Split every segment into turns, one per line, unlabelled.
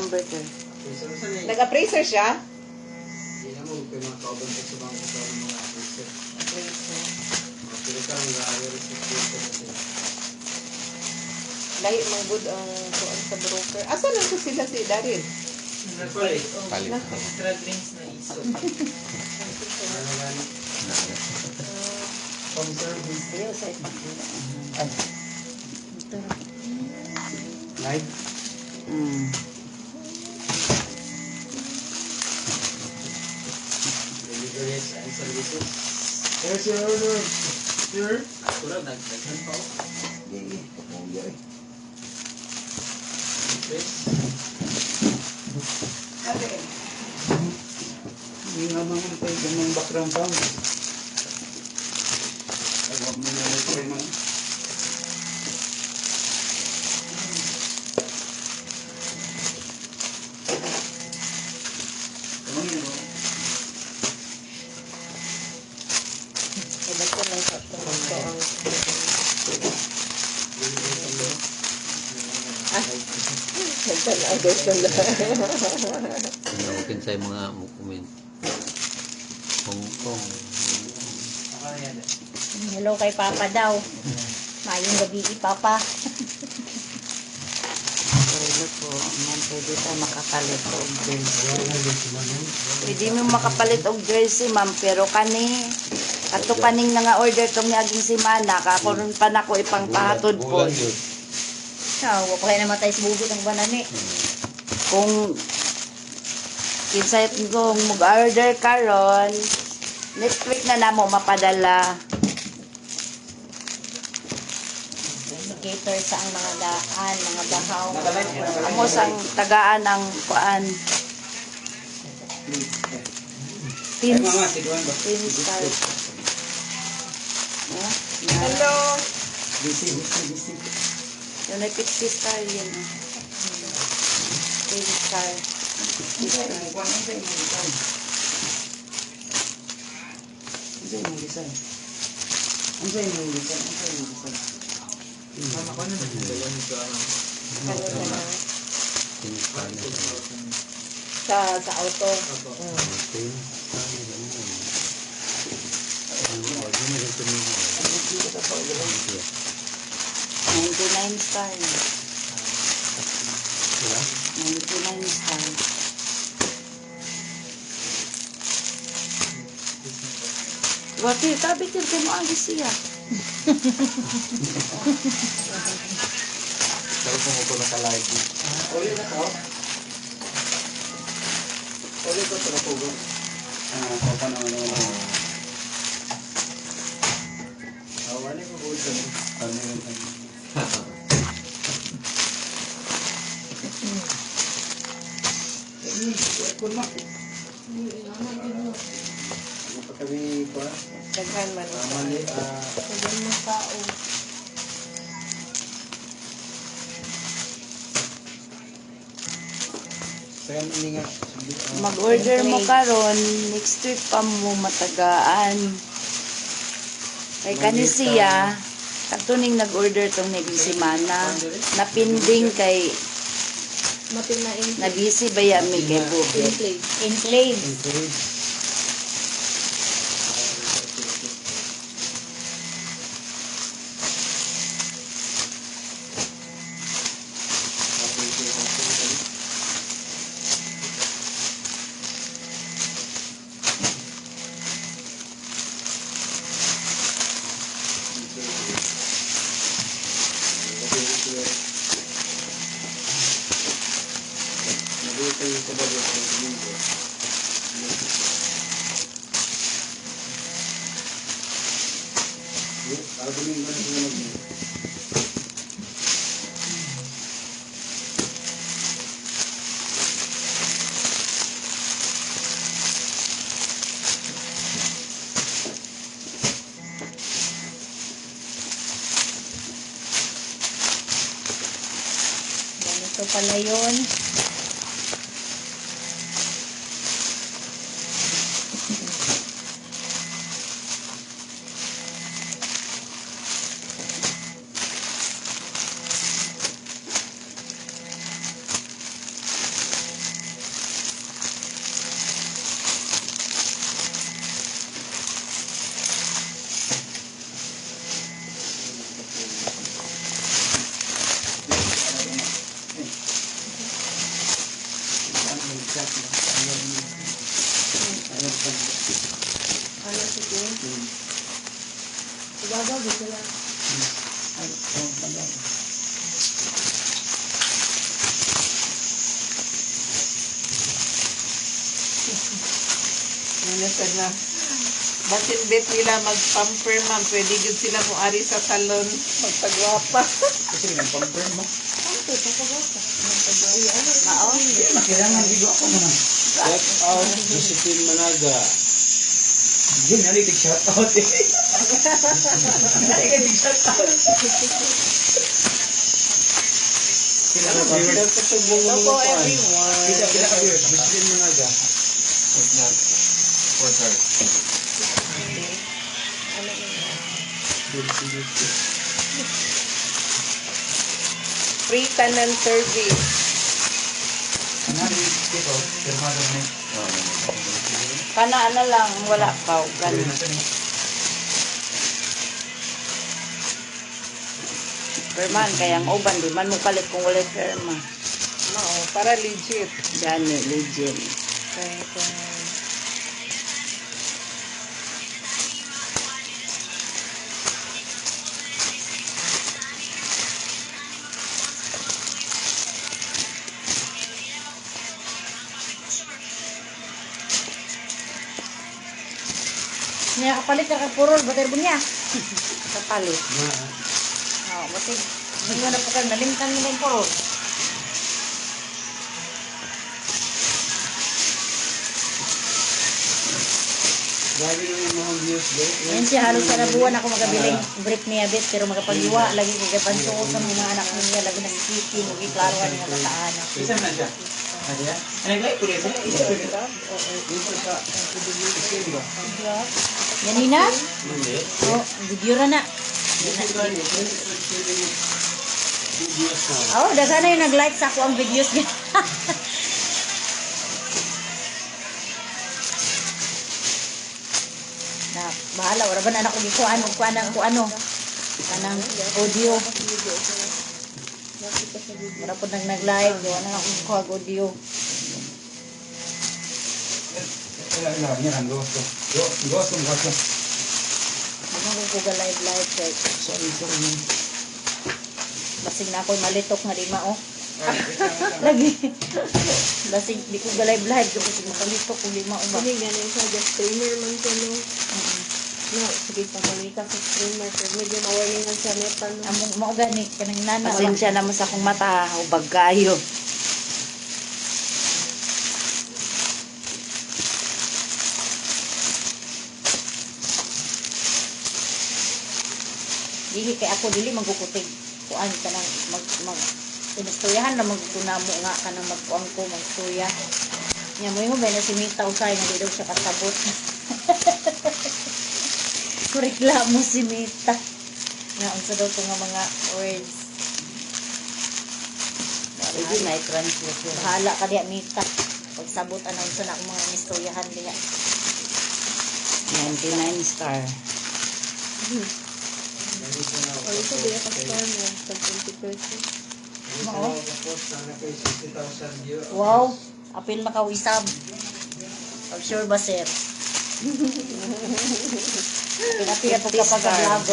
hamburger. Nag-appraiser siya?
Hindi na mo kayo mga kauban sa bangko sa mga appraiser.
Appraiser.
Pero ka ang gaayon sa appraiser na sila.
Lahi mga good ang sa broker. Asa lang ko sila si Daryl?
Nagpalit.
Palit.
Extra drinks na iso. Ano gani? Home service.
Ayaw sa
Ay. Live?
Deliveries and services.
Here's your order. Sir?
Kurang nagdagan pa o.
Okay.
Hindi nga mga tayo ganang background sound. Huwag mo na ito rin man.
Ito lang sa ito ang
Open sa mga comment. Hong Kong.
Hello kay Papa daw. Mayong gabi Papa.
Pwede po, pwede tayo makapalit og jersey. Pwede mo makapalit og jersey, ma'am, pero kani ato paning nga order tong niaging semana, karon pa nako ipang pahatod po.
Wa pa kay namatay sa bugot ang banani.
Kung kinsay kung mag-order karon, next week na namo mapadala.
Cater sa ang mga daan, mga bahaw.
Amo sang tagaan ng kuan.
Ay mga, siduan ba?
Tin star.
Hello.
Busy.
Yung ay 50 star yun. Tin star.
Ang sa'yo mong design.
Mama ko na nagdala nito ang
Sa auto. $99 star. 99 star. Wati, tabi ka mo ang siya.
Pero kung ako nakalike. Uli na ko? Uli ko sa kapugo. Papanawin mo. Wala ko buod ka. Ano yun? Kun mo. Ano pa kami pa?
Daghan man.
Mali.
Daghan mo tao.
Saya ini nga.
Mag-order mo karon, next week pa mo matagaan. Kay kani siya, katuning nag-order tong naging semana, napinding kay
Matinain.
nabisi ba yami kay Bukit.
Enclave. Ganito pala yun. Ano sige? Ibagaw dito lang.
Minsan na, basin bet nila mag-pamper man, pwede gud sila mo ari sa salon, magpagwapa.
Kasi nag-pamper mo.
Mao.
Kailangan video ako mo na.
Shout out Josephine Managa.
Hindi, narinig shout out eh. Narinig shout out. Sila ka ba?
Shout out sa buong
Hello
mga
po
kuan.
everyone.
Pila ka viewers? Josephine Managa.
Free tanan service.
Narinig dito, firmado na eh.
Kana na lang wala pa gani. Perman kaya ang uban di man mo palit kung wala perma.
Oo, para legit.
Gani legit.
Niya kapalit ka kang purol, bater bunya.
Kapalit.
Oh, bater. Hindi na po kang nalimtan mo na yung purol.
Grabe naman yung mga views guys.
Yan siya, halos sa buwan ako magabiling break niya bit, pero magapagiwa, lagi ko kapansuot ng mga anak niya, lagi ng speaking, klaro ka niya kataanan.
Isa na siya. Ano yan? Ano yung like ko dito? Isa ko dito?
Dito sa PWC ba?
Yan Nina?
Hindi.
Oh, video ra na.
Videos na.
Oh, daga na yung nag-like sa ako ang videos niya. Na, bahala, wala ba na anak ko gikuan, kung ano. Kanang audio. Wala po nang nag-like, wala na akong kuha audio.
Yan ang ghost ko. Ghost ko.
Ano ko kuga live kay
Sorry.
basig na ako'y malitok nga di mao. Lagi. Basig di ko ga live kasi makalitok kung di mao ba.
Hindi ganin siya, just streamer man siya, no? No, sige pa malika sa streamer, pero medyo nawarningan siya neta, no?
Among mao gani kanang nana.
Pasensya na mo sa akong mata, ubag kayo.
Dili kay ako dili magkukutig kuan kanang mag inistoryahan na magtunamo nga kanang magkuan ko magtuya. Nya mo ba na si Mita usay nga di daw siya kasabot. Kureklamo si Mita. Nga unsa daw to nga mga words.
Pwede na i-translate yun.
Bahala ka diya Mita. Pagsabot ana unsa na akong mga inistoryahan diya.
99 star.
O, ito di ako sa mo, sa 20 pesos.
Mao.
Post sana kay 60,000 views.
Wow, apil makawisab. Pag sure ba sir? Pinapira po kapag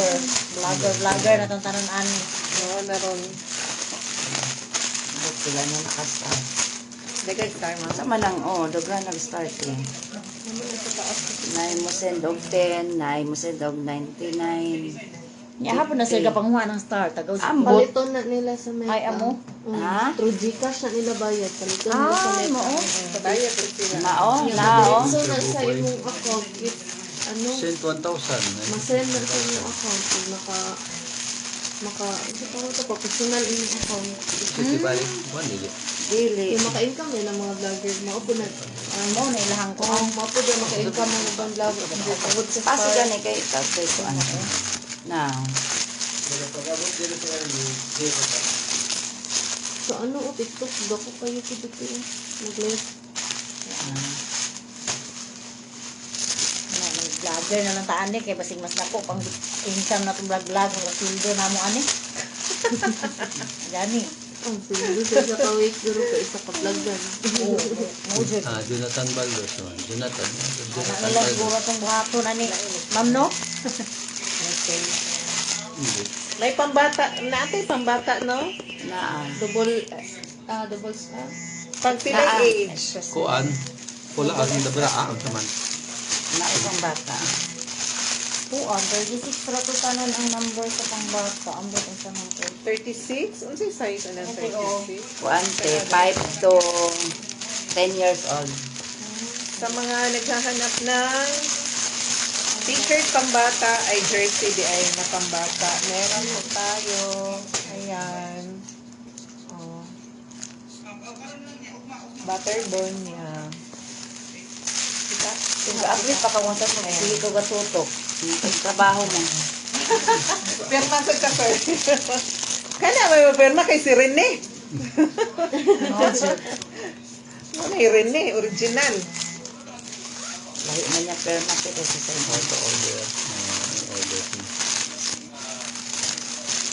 vlogger na itong tanon ani.
Oo, naroon.
Ba't sila na nakastar?
Dagag star mo.
Sa manang, dogra nag-start eh.
Ano na sa taas?
Nai mo send og 10, nai mo send og 99.
Nya hapon na sir kapanghuan ng star tagaw sa
Ambot.
Paliton na nila sa Meta.
Ay, amo?
Ha?
Through Gcash na nila bayad. Paliton nila sa
Ay,
Meta.
mao.
Bayad po sila.
Nao.
So, na sa imong account, if, ano,
Send 1,000.
masend na sa imong account, kung ito parang ito, professional imong account.
Kasi bali, dili.
Dili.
Yung maka-income nila mga vlogger, maupo na.
Mo na ilahang ko.
Kung maupo na maka-income ng ibang vlogger, pagod sa
Paso
star.
gani kay tatay ko ano. Now,
Pero pag-abot dito sa kanya, zero pa.
So, ano, TikTok, dako kayo dito mag-live.
Vlogger na lang taan ni kay basig mas nako pang income na tong vlog ng sweldo na mo ani. Gani.
Ang sinulo siya sa kawik duro ka isa ka vlogan.
Mujud.
Jonathan Baldos. Jonathan.
Anak
Jonathan
nila
Baldos.
siguro itong buhato na ni Ma'am, no?
Okay.
Hindi.
May pambata, natin pambata, no?
Na.
Double star.
Pag sila
Ah.
age.
Kuan. Pula ang dabra ang taman.
Na ibang bata.
Puan, 36 para to tanan ang number sa pangbata. Ambot ang sa mga
36? Unsay size na
Okay, oo.
36?
Kuante, 5 to 10 years old.
Sa mga naghahanap ng t-shirt pambata ay jersey di ay na pambata. Meron po tayo. Ayan. Oh. Butterball niya. Kita?
Kung ka-upgrade pa ka sa mo, hindi ko gatutok. Ang trabaho mo.
Pirma sa ka, sir. Kana may pirma kay si Rene. Ano yung Rene? Original.
Lahi man niya perma kita sa sa'yo.
Auto order. Order.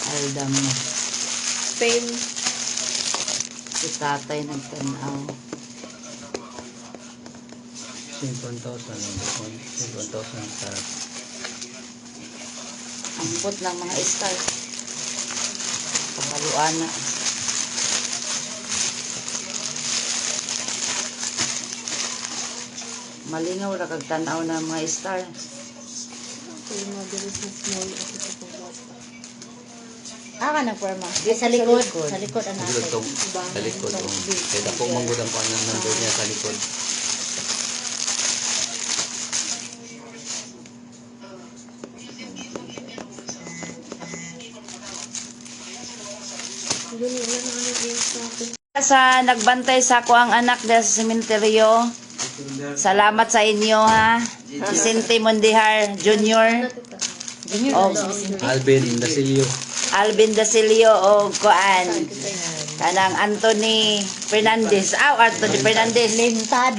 Aldam mo.
Same.
Si tatay nagtanaw.
50,000 sa
Ambot ng mga stars. Kabaluan na. Malingaw ra kag tan-aw ng mga star.
Kaya mga diri sa small at isa ka bata.
ka na, Perma.
Yes,
Sa likod.
sa likod.
Sa likod, ang
Siguro
natin.
itong sa likod. Kaya ako manggod ang panang number niya sa likod.
Ganyan lang ano din sa akin.
Sa nagbantay sa ako ang anak dahil sa sementeryo. Salamat sa inyo ha. Vicente Mondihar Jr. O
Alvin Dasilio.
Alvin Dasilio o Kuan. Kanang Anthony Fernandez. Anthony Fernandez.
Lintad.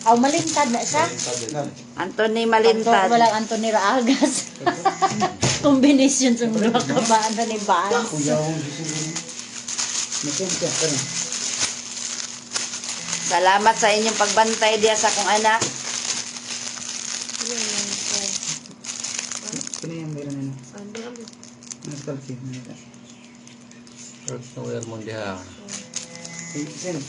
Aw, malintad na siya.
Anthony
Malintad.
Malintad.
Walang Anthony Raagas. Combination sa mga kabaan ni Vance.
Salamat sa inyong pagbantay diya sa akong anak.
Kini yang meron ano.
Ano?
Nostalgia.
Earth Nowhere Mondial.
Sen.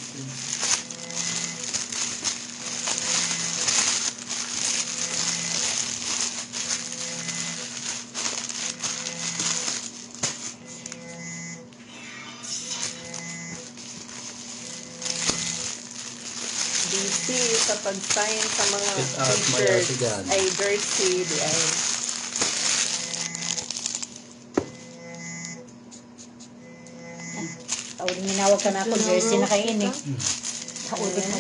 DC sa pag-sign sa mga
Shout out, Maya
t-shirts
Sigan.
ay jersey di ay
Tawag minawag ka na ako. Jersey na kayo ini. Taudi mo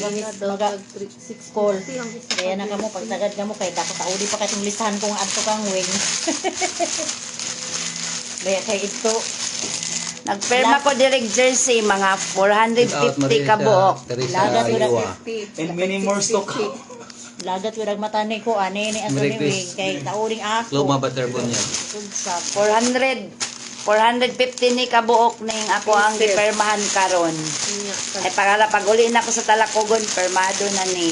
maga call. Kaya na kamo pagtagad ka mo kay dapat taudi pa katong listahan kung adto kang wing. Kaya kay ito
Nagperma ko direct jersey mga 450 ka buok.
Teresa
Lagat ko na-
Iwa.
50.
And many more stock.
lagat wirag matani ko ani ni Anthony
Merry
wing kay tauding
Luma
ako.
Butterball niya.
Sa
450 ni kabuok ning ako ang gipermahan karon. Ay pagala pag uli na ko sa Talakogon, permado na ni.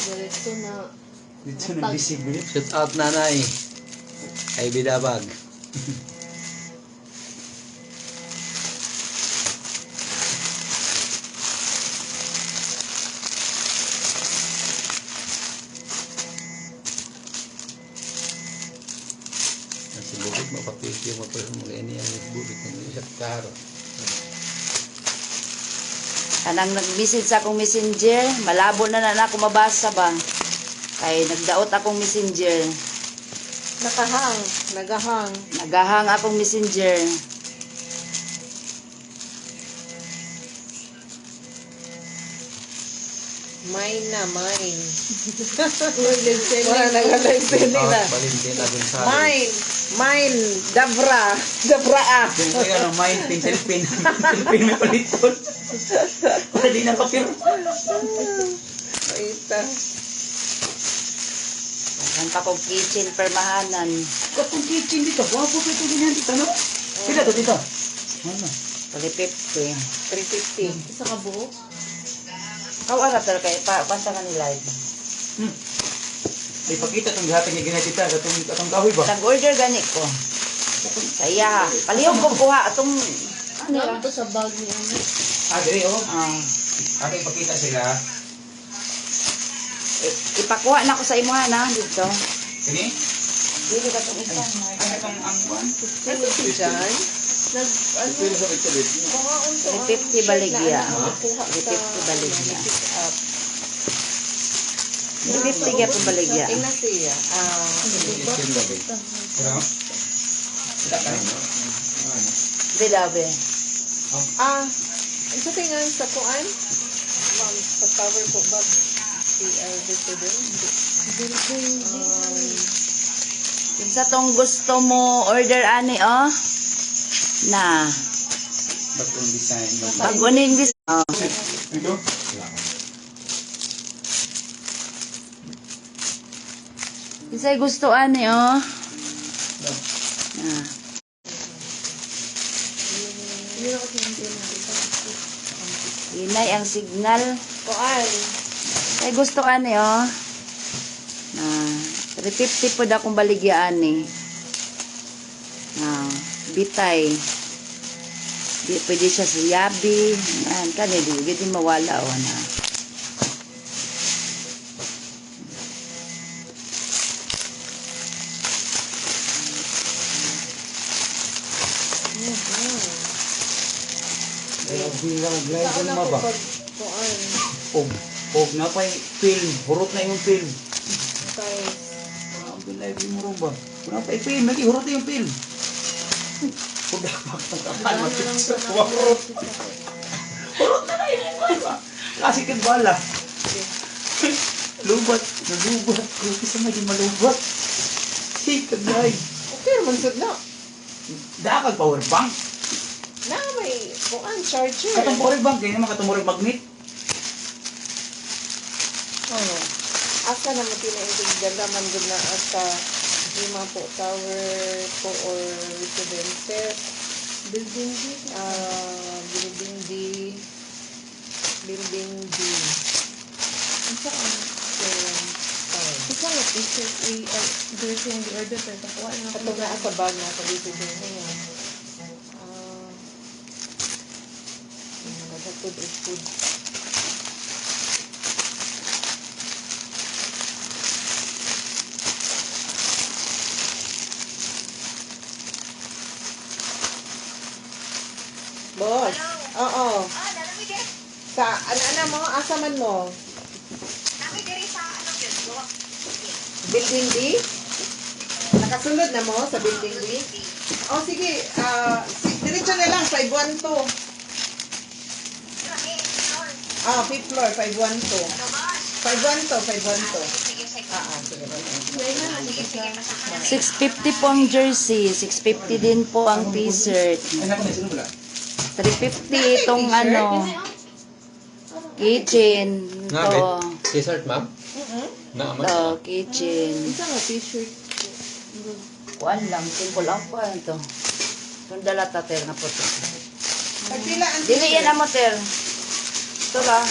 Diretso na.
Dito na visible.
Shout out nanay. Ay bidabag. Nasi bukit mapapiki mo pa mga ini ang bukit ng isa karo.
Anang nag-message sa akong messenger, malabo na ako mabasa ba. Kay nagdaot akong messenger.
Nakahang, nagahang.
Nagahang akong messenger.
Mine na, mine.
Wala
Wala nag-live
Shout
nila.
out Valentina Gonzalez.
Mine, mine, Dabra, Dabraa.
Kung kaya no, may pencil pen. Pencil pen may paliton. Wala di na papel.
Ita.
Ang kakong kitchen permahanan.
Kapag kitchen dito, wapo pa ito din yan dito, no? Pila to dito? Ano?
350.
350.
Isa ka buo.
Kawara talaga kay panta ka ni live.
Ay, pakita itong gata niya ginatita. Atong kahoy ba?
Nag-order gani ko. Saya, palihog ko kuha atong
Ano lang to sa bag ni ano.
Dili, oh.
ah,
Ato ipakita sila.
ipakuha na ko sa imo na dito.
Kini?
Dili ka tong isa.
Ano itong ang buwan?
Nasa si Jan?
Nag ano.
Pero sa pagkalit niya.
Mga unto.
350 baligya.
Kuha
350 baligya.
Pick up.
350 gyud ang baligya.
Tingnan siya.
Pero? Kita ka rin.
Di dabe.
Ito tingnan sa kuan. Ma'am, sa power po ba? PR resident.
Kinsa tong gusto mo order ani oh? Na.
Bagong design.
Bago ning dis. Oh.
Ito?
Kinsay gusto ani oh? Na. Inay ang signal.
Kuan.
Ay gusto ani oh. Na 350 po da kung baligyaan ni. Bitay. Di pwede siya sa yabi. Yan, kani di mawala o na.
Glider mo ba?
Kuan.
Og na pa'y film. Hurot na yung film.
Kay
Live mo rin ba? Wala pa i-film. Hurot na yung film. Pagdapak ng kapan. Hurot. Hurot na na yung ba? Kasi bala. Lubat. Nalubat. Kasi may malubat. Sikag na
okay man sad na.
Dakag power bank.
Na may kuan charger.
Katong power bank. Kaya naman katong power magnet.
Ano? Asa na mo tinaintig ganda man gud na asa lima po tower po or residences. Building D. Building D. Building D.
Isa ano. Isa nga t-shirt jersey ang di-order pero kuha na ako.
Ito na sa bag na sa dito din ngayon. Naghatod is food. Boss. Oo. Sa ano mo? Asa man mo? Building D? Nakasunod na mo sa building D? Oh, sige. Diretso na lang. 512. Fifth floor. 512. 512. 512. Sige.
650 po ang jersey, 650 din po ang t-shirt.
Ay, naku, sino pala?
350 itong ano, kitchen. Ito,
T-shirt, ma'am? Na,
ito, kitchen.
Isa nga t-shirt.
Kuan lang, simple lang po ito. Itong dala tater na po ito.
Pagpila ang
Dili yan ang motel. Ito lang.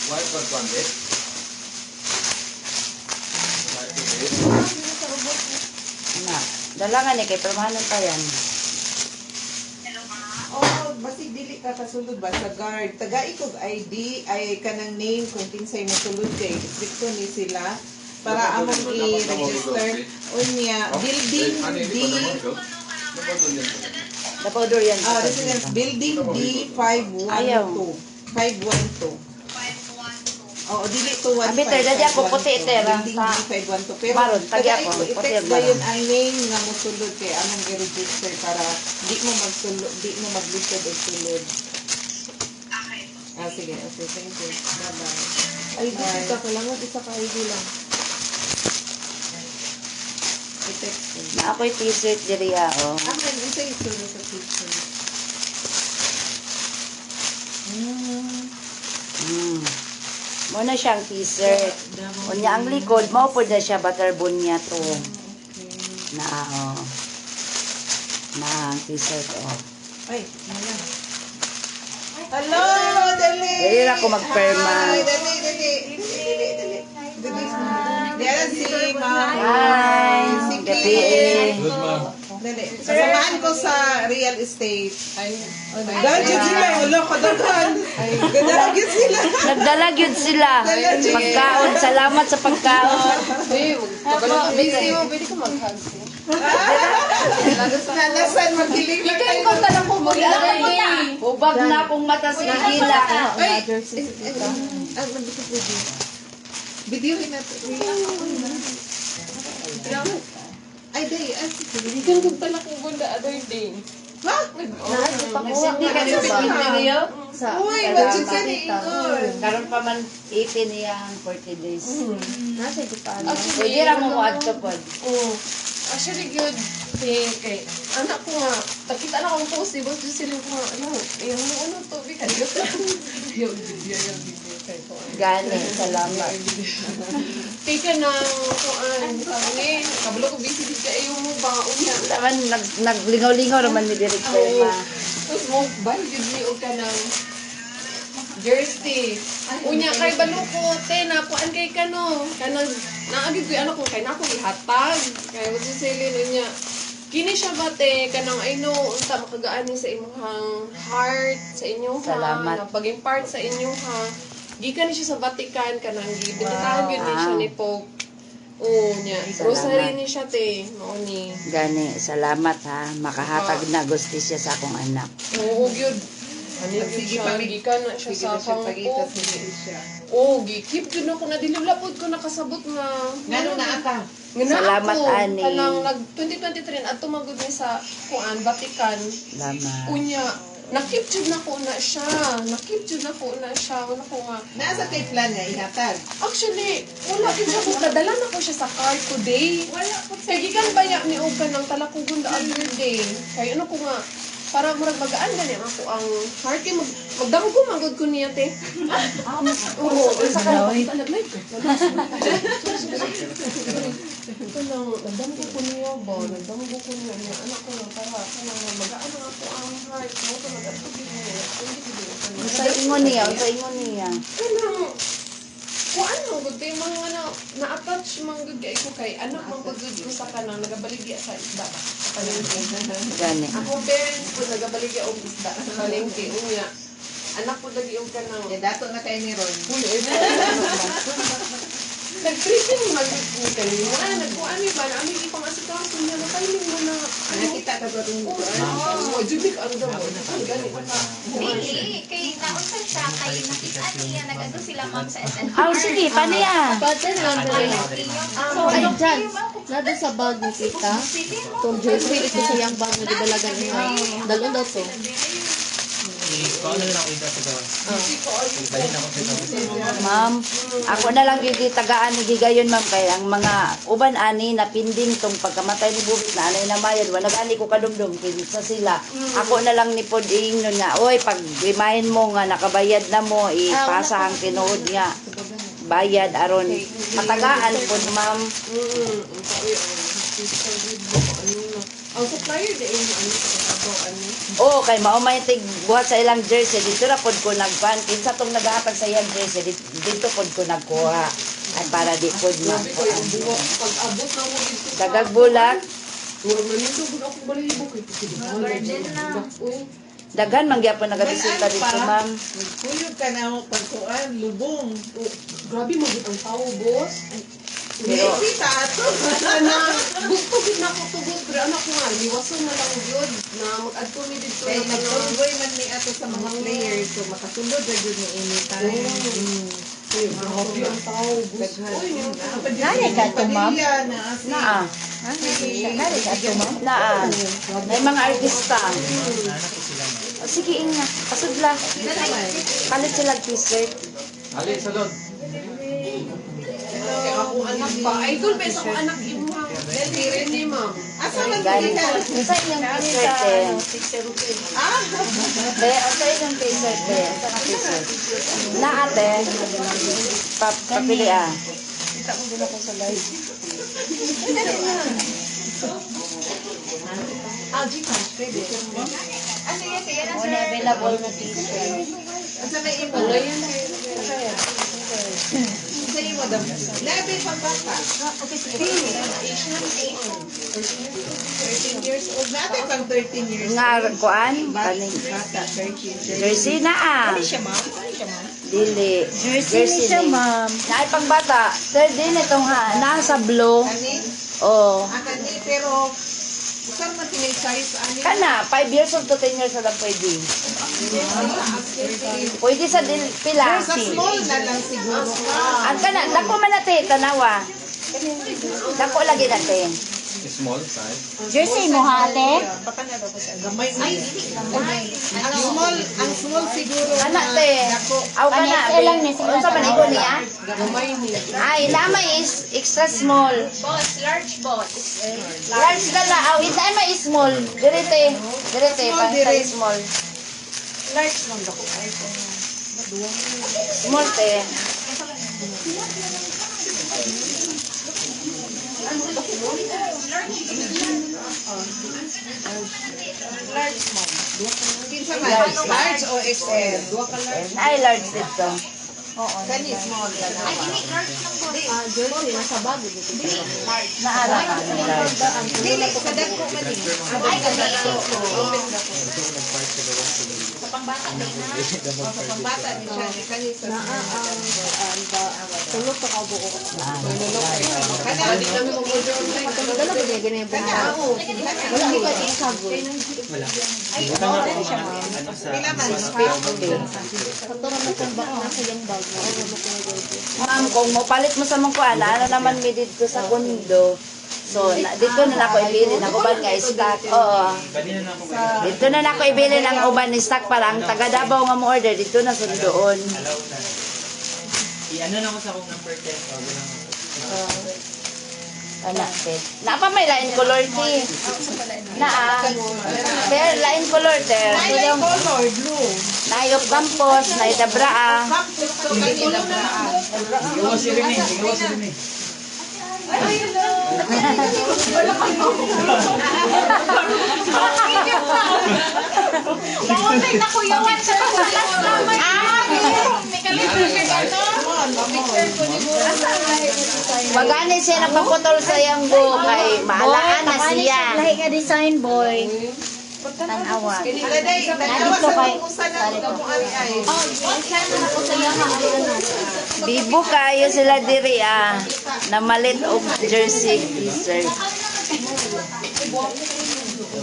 White was one day.
Na, dala nga ni kay permanent pa yan.
Oh, basig dili ka kasulod ba sa guard. Tagai kog ID ay kanang name kung kinsay mo sulod kay dito ni sila para among i-register unya building D
Napaudur yan.
residence building D 512.
Ayaw.
512. Oo, dili to 15.
Abi, ter, dadi ako puti, ter,
Building
sa-
D 512. Pero
Baron, tagi
tagai
ako,
ko
puti,
i-text
baron.
dayon ang name nga mo sulod kay among i-register para di mo magsulod, di mo maglisod og sulod. Sige. Okay, thank you. Bye-bye.
ID ka kailangan isa ka ID lang.
I-text ko.
Na ako'y t-shirt diri oh.
Akin, ito yung sulod sa picture.
Muna siyang t-shirt. Unya ang likod, mao po na siya butterbun niya to. Na, na ang t-shirt,
Ay, wala. Hello, dali.
Dali na ako magperma.
Ay, dali. Diyan si Ma'am.
Hi!
Si
Gabi.
Good, ma'am.
Dali. Sasamahan ko sa real estate. Dahil sila, wala ka daghan. Gadagin sila.
Nagdalag yun sila. Pagkaon. Salamat sa pagkaon.
Busy mo, pwede ka mag-hug.
Nanasan, magdilig lang kayo.
Hubag na akong mata si Gila.
Ay, videohin natin. Ay, day.
Bigyan ko pala kung gunda other day.
Ha?
Nagsindi ka niyo sa video?
Uy, budget ka ni Igor.
Karon pa man 18 niyang 40 days.
Actually,
Pwede ra mo adto pod.
Actually, good. Kay anak ko nga, takita na akong post, diba? Sila ko nga, yung to, bika. Yung video.
Gani, salamat.
Take ng kuan, sabi, kabalo ko busy dito, ayaw mo ba, unya.
Naman naglingaw-lingaw naman ni Direk Perma.
Tapos mo, bali, yun ni o ka ng jersey. Unya, kay baloko, te, napuan kay kano. Kanang, naagid ko yung anak ko, kay na ako ihatag. Kaya mo si Celine, unya. Kini siya ba, te, kanang, I know, unta makagaan niyo sa inyong heart, sa inyong
Salamat.
pag-impart sa inyong gikan ni siya sa Vatican, kanang gibinitahan yun ni siya ni Pope. Oo, niya. Rosary ni siya, te. Oo ni.
Gani, salamat ha. Makahatag na gustisya sa akong anak.
Oo, yun. Ano yun
Sige,
siya, gikan na siya sa akong Pope. Oo, gikip yun ako na dilulapod ko nakasabot nga.
Ngano na aka?
Salamat, Ani.
Kanang nag-2023 at tumagod ni sa kuan, Vatican.
Salamat.
Unya, nakipjud na ko na siya. Wala ko nga.
Nasa kay plan niya, ihatag.
Actually, wala din siya kung nadala na ko siya sa car today. Kaya gikan ba niya ni Open ng talakugon the other day. Kaya ano ko nga, para murag magaan gani ako ang heart kay magdamgo magod ko niya te. Oo, sa kanya talaglay ko. Ito lang, nagdamgo ko niya ba? Nagdamgo ko niya anak ko lang para magaan na ako ang heart. Mo to nag-atubig niya.
Sa ingon niya.
Kanang kuan mo gud kay mga na-attach man gud kay ko kay anak man gud ko sa kanang nagabaligya sa isda.
Gani.
Ako parents ko nagabaligya og isda sa palengke unya. Anak ko lagi og kanang
Dato na kay ni Ron.
nag-treating mag-ni kayo. Nagkuan mi ba na ami ipang asikaso niya na timing mo na
Nakita ka ba itong
oh, jubik ang daw. Gani ka.
Dili, kay naunsan siya, kay nakita niya, nag-ano sila ma'am sa SN.
Sige, paniya.
Pattern lang dali. So, ay dyan. Nado sa bag ni kita. Itong jersey, ito sa yung bag na didalagan niya. Dalon daw to.
Ma'am, ako na lang yung tagaan ni Gigayon, ma'am, kaya ang mga uban ani na pinding tong pagkamatay ni Bubit na anay na mayad, wala ani ko kadumdum sa sila. Ako na lang ni Poding nun na, oy, pag remind mo nga nakabayad na mo, ipasa ang tinuod niya. Bayad aron matagaan po, ma'am.
Ang supplier din ano sa ano.
Oo, kay maumay tig buhat sa ilang jersey dito ra pod ko nagpan kinsa tong naghatag sa iyang jersey dito pod ko nagkuha ay para di pod
Sabi ko yung buwak pag-abot na mo dito.
dagag bulak
Huwag man nito gud ako balahibo kay
Burden na.
daghan man gyapon nagadisita dito, ma'am.
Kuyog ka na mo pagkuan, lubong.
Grabe mo ang tao, boss.
Pero
Kita ato.
Ana, gusto gid na ko tugod pero anak ko nga liwason na lang gyud na mag-adto mi dito
Kaya
na kanang
nagtunggoy man ni ato sa mga players. So makasunod na yun ni anytime.
grabe ang tao, boss. Uy,
nani ka to, ma'am?
Na.
Naa. May mga artista. O, sige, inga. Pasudla. Palit sila t-shirt.
Ali, salod.
kaya ako anak pa. Idol ba sa ko anak imo.
Daliri ni ma'am. Asa man
Galing.
ka?
Sa inyong t-shirt eh. Te, sa inyong t-shirt eh. Sa ka t-shirt. Na ate. Papili ah.
Ano yan? Kaya na
Muna available na t-shirt.
Asa may imo? Sa imo daw. Labi pang bata. 13 years old. Labi pang 13 years old.
Nga kuan kaning jersey na ah. Dili.
Jersey ni siya,
ni.
ma'am.
Naay pang bata. Third din itong ha, nasa blue.
Kani?
Oh.
Kani pero saan man tinay size ani?
Kana 5 years old to 10 years old ang pwede. Pwede sa pila.
Sa small na lang siguro.
Ang kana dako man natin tanawa. Dako lagi natin.
Small size.
Jersey mo ha, ate?
Gamay ni. Ang small siguro.
Kana te. Aw kana.
Panay lang ni sila.
Unsa man igo niya?
Gamay ni.
Ay, lamay is extra small.
boss, large boss.
Large na la. Aw, isa ay may small. Direte. Direte
Small,
pang
dire.
small. Small te.
Kinsa man? Large o XL? Duha ka large.
Ay, large dito.
Kani small ka na.
Ay, dili, large lang boss.
Naara ka ng large.
Dili, sa dagko man ni.
Ay, kasi sa pangbata din na.
Sa pangbata ni siya. Kani sa
Tulog pa ka buo.
Kana, di lang mo mo
Dala ba niya ganyan po?
Kana, oo.
Wala ko pa yung sagoy.
Pila man.
Kato naman kung baka na kayang bag.
Ma'am, kung mapalit mo sa mong kuan, ano naman mi dito sa kundo. So, dito na nako ibili ng uban nga stock. Oo. Dito na nako ibili ng uban ni stock para ang taga Davao nga mo order dito na sundoon.
I-ano na ako sa akong number 10.
Ana, te. Napa may lain color ti. Na ter lain color ter.
Ay, color, blue.
Nayop campos, nay dabraa.
So, kani lang na.
Igawa si Rene. Igawa si Rene.
Naunay na kuya sir. May kalito siya dito.
Magani siya nagpaputol sa iyang kay maalaan na siya.
Lahi nga design, boy. Tanawa.
Aladay, dalawa sa kumusa na ito mo ay.
Bibo kayo sila diri ah. Na malit og jersey t-shirt.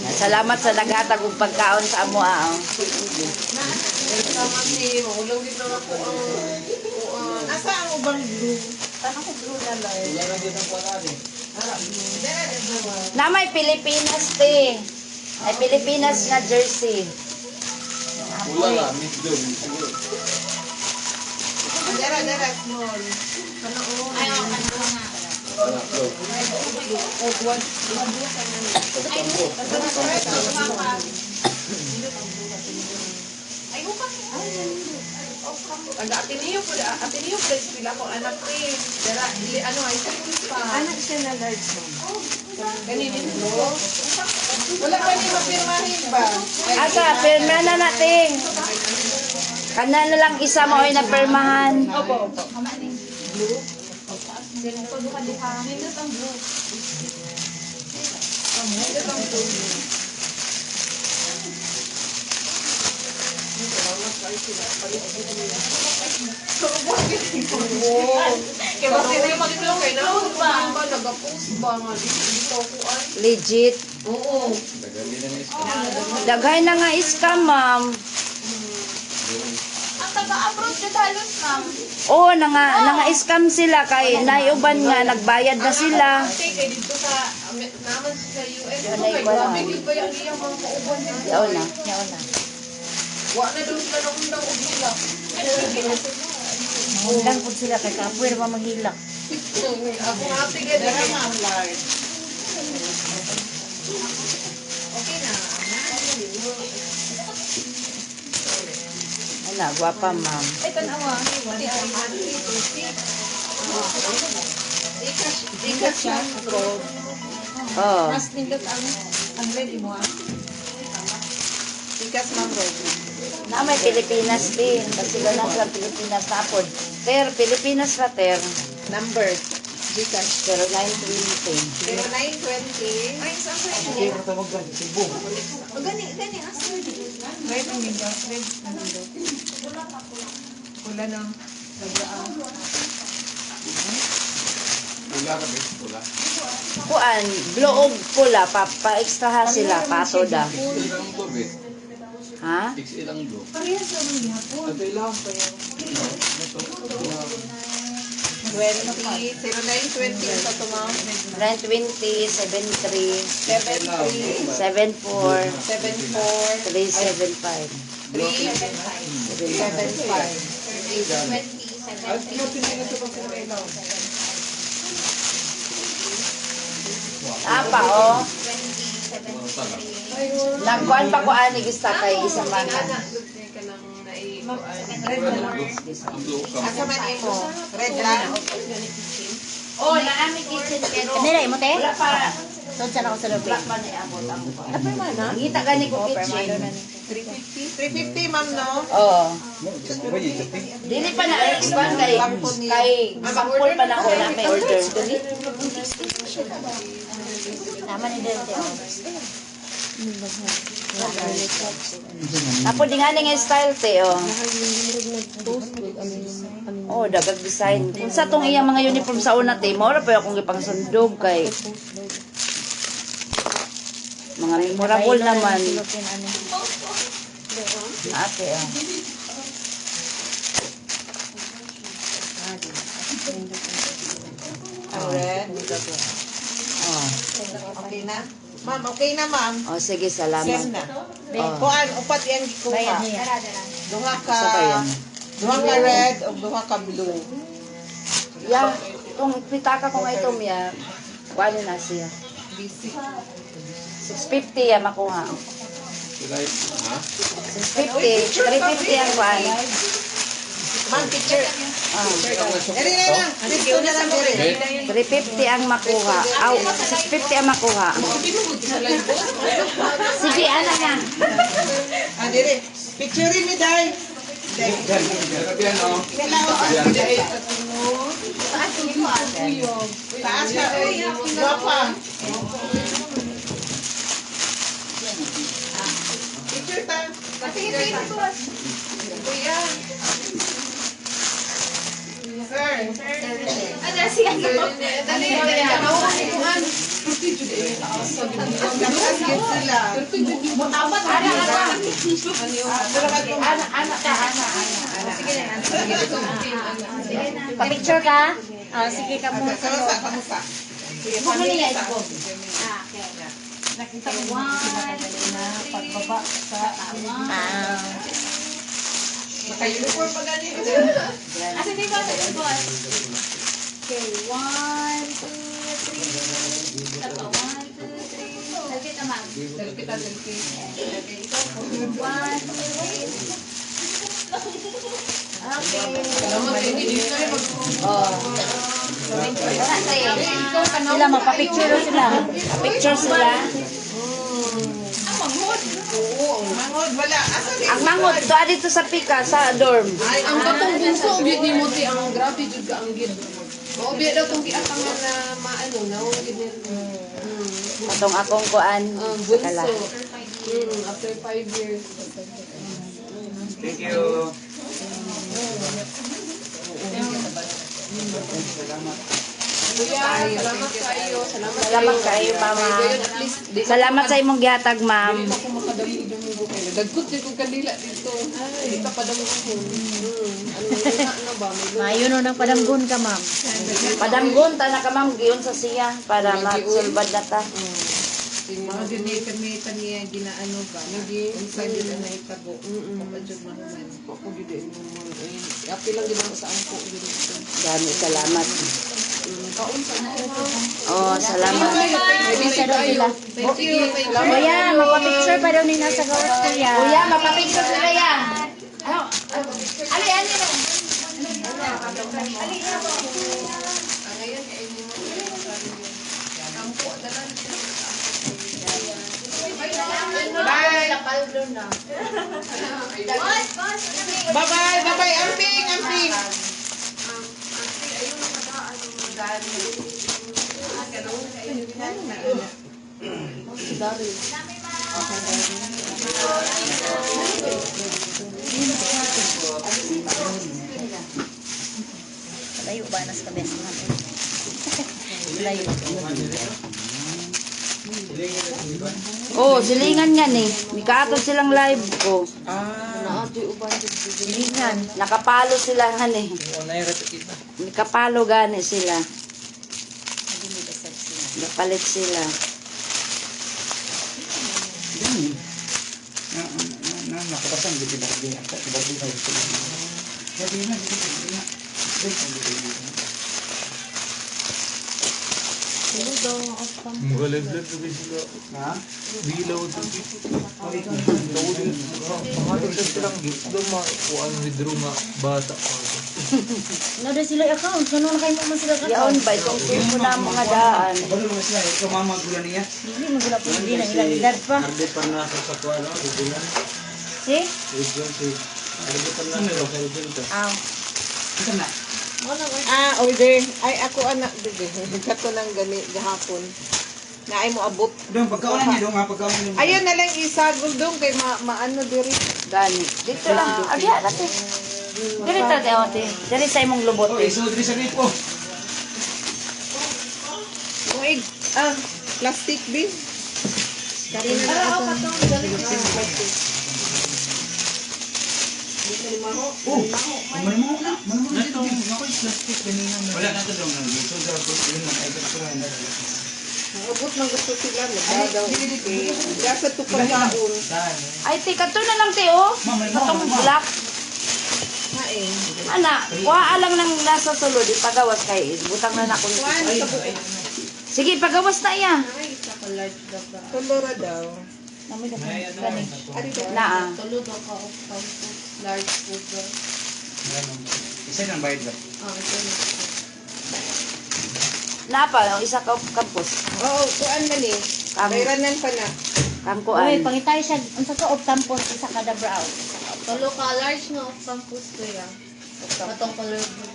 Salamat sa naghatag og pagkaon sa amo ah.
Ulang dito na po ang... Asa ang ubang blue? Tanong ko blue na lang.
Na may Pilipinas te. Ay Pilipinas nga jersey.
Dara, small.
Ayaw, kanto nga. Ay, bukas.
Ateneo po sila ko anak ko eh. Dara, ano ay pa. Anak siya na large mo. Ganinin mo. Wala pa ni mapirmahin ba?
Asa, pirma na natin. Kana na lang isa mo ay napirmahan.
Opo. Kaya ba sila yung mag-vlog eh? Ba, nag-post ba nga dito ko ay?
Legit.
Oo.
Daghay na nga scam, ma'am.
Ang taga-abroad ka halos, ma'am.
Oo, nanga-scam sila kay naiuban nga nagbayad na sila.
Kasi kay dito sa, naman sa US,
Yun
ano
ay
kay
wala.
grabe gid ba yung iyang mga kauban din?
Yaw na, yaw na.
Wa na doon sila na undang o gila.
Undang po sila kay kapuwer pa maghilak.
Ako nga ate gid.
Okay na.
Ana, gwapa ma'am.
Ay, tanawa. Ikas siya.
Oh.
Mas nindot ang ready mo ah.
Ikas mango.
Na may Pilipinas din. Kasi lang sa Pilipinas na po. Ter, Pilipinas ra ter.
Number. Gcash.
Pero 920.
0920. Ay, saan sa
Sige, ano tawag ka? Cebu.
Gani, asa.
Right ang medyo. Wala na.
Pula ka, Bes. Pula.
Kuan, bloog pula, pa-extrahan sila, pato da.
Ilang to, Bes.
Ha?
6 ilang do.
Parehas naman gihapon.
Ito ilang pa yan.
0920 sa tumang.
920, 73,
73.
74,
74.
375.
75.
Apa, oh. Nagkuhan pa ko ani gista kay isa man.
Ang blue ka.
Asa man imo? Red lang.
Oh, naami kitchen pero
Nila imo te?
wala pa.
Saan saan ako sa lobby?
Wala pa ni abot ang kuan.
Apa man na?
Ngita gani ko kitchen.
350 ma'am no?
Oh. Dili pa na expand kay sample pa na ko na may order.
Tama ni Dante.
Apo di nga nga style te oh. Oh, dagag design. Kung sa tong iyang mga uniform sa una te, mao ra pa akong gipangsundog kay mga memorable naman. Ate oh.
Ang red.
Oh.
Okay na? Ma'am, okay na ma'am.
Oh, sige, salamat.
Send na.
Oh.
Kuan, upat yan
Bayad
kuha.
niya.
Duha ka,
Sa ba yan?
duha ka red o duha ka blue.
Ya, kung pitaka ko nga ito miya, kuha na siya. 650 ya makuha.
Ha?
650, 350 ang kuha.
Ma'am, picture. Eri na lang. Dito na lang eri.
350 ang makuha. Aw, 650 ang makuha. Sige, ana na.
Ah, dire. Picture mi dai.
Grabe yan, oh.
Taas ka. Guwapa. Picture tayo. Kuya. Sir.
Ada siya.
Dali ko yan. Nakakas gid sila.
Mutapat ana ana. Ana ka ana.
Pa-picture ka? Ah, sige ka mo.
Kamusta?
Ano niya ito?
Nakita ko pagbaba sa
Naka-uniform pa gani.
Asa dito sa boss? Okay, 1, 2, 3. Tato, 1, 2, 3. Selfie naman.
Selfie ta, selfie.
Okay, ikaw po. 1, 2, 3. Okay.
Oh.
sila, magpa-picture sila.
Picture sila.
Mangod, wala. Asa ni?
Ang mangod to dito sa pika sa dorm.
Ay,
Ang katong bunso, biyod ni Muti, ang grabe jud ka ang gid. O, biyod daw itong giatangan na maano, naungid niya.
Atong akong kuan
Ang
sa
bunso.
kala.
After 5 years.
Thank you.
Kuya, salamat kayo.
Salamat kayo, mama.
Gayon, at least, di
Salamat sa imong gihatag, ma'am.
ako makadamog ng mugo kayo. Dagkot din kong kanila dito. Ay, di ka padamog ko. Ano na ba? May
Mayo no nang padamgon ka, ma'am.
Padamgon ta na ka, ma'am, giyon sa siya para masulbad na ta.
mga donator may taniya ginaano ba? Hindi. Kung sa gina na itabo. Papadjog mahuman.
ako gid mo mo. Apil lang gid ako sa angko gid dito.
Dami salamat.
Kaunsa na ito.
Oh, salamat.
May
isa daw sila.
Thank you.
Kuya, mapapicture pa daw ni nasa gawat kuya.
Kuya, mapapicture sila yan.
Ali, ali.
Bye! Bye-bye! Bye-bye! Amping! Amping!
Layo ba nas ka best man? Layo.
Oh, silingan yan eh. Mikatod silang live ko.
Silingan.
Nakapalo sila han eh. Nakapalo gani sila. Napalit sila.
Nakapasang di ba di ako di ba di ko. Jadi na di na.
Magalag-lag na sila.
Ha?
Bilaw ito. Pangatag sa silang gift. Kuhaan withdraw nga bata.
Nada sila account. Ganun na kayo mo man sila
Yaon
account.
ba itong tupo na ang mga daan.
Ano mo sila ito mama gulan niya.
Hindi magula po hindi na ilang edad pa.
Arde pa na sa kuano, dibulan.
Si?
Region si. Arde pa na sa region to.
Aw.
Ito na.
Order. Ay, ako anak, bebe. Kato ng gani, gahapon. Na ay mo abot.
Dong pagkaon niya dong pagkaon niya.
Ayun na lang isagol dong kay maano diri.
Gani. Dito lang. Agya natin. Dito tayo ate. Dito sa imong lubot
Oh,
eh.
isod ri sa gripo.
Kung plastic bin. Karina na ako.
Oh, manimo na. Manimo na dito. Ako is plastic kanina. Wala na to dong. So da ko yun man ay ko na.
Abot man gusto sila magdadaw. Dapat to pagkaon.
Ay, te, kato na lang te oh. Katong black.
Hain.
Ana, kuha lang ng nasa sulod. Ipagawas kay. Butang na na kung
Kuan sa buo.
sige, pagawas na iya.
Kolora daw.
Namoy ka gani.
Na ah.
Isa nang bayad ba?
Napa, ang isa ka campus.
Oo, kuan man eh. Bayranan pa na.
Kang
Uy,
kuan.
pangitay siya unsa ka of tampon isa kada brow.
Tulo ka large nga of campus ko ya. Matong color blue.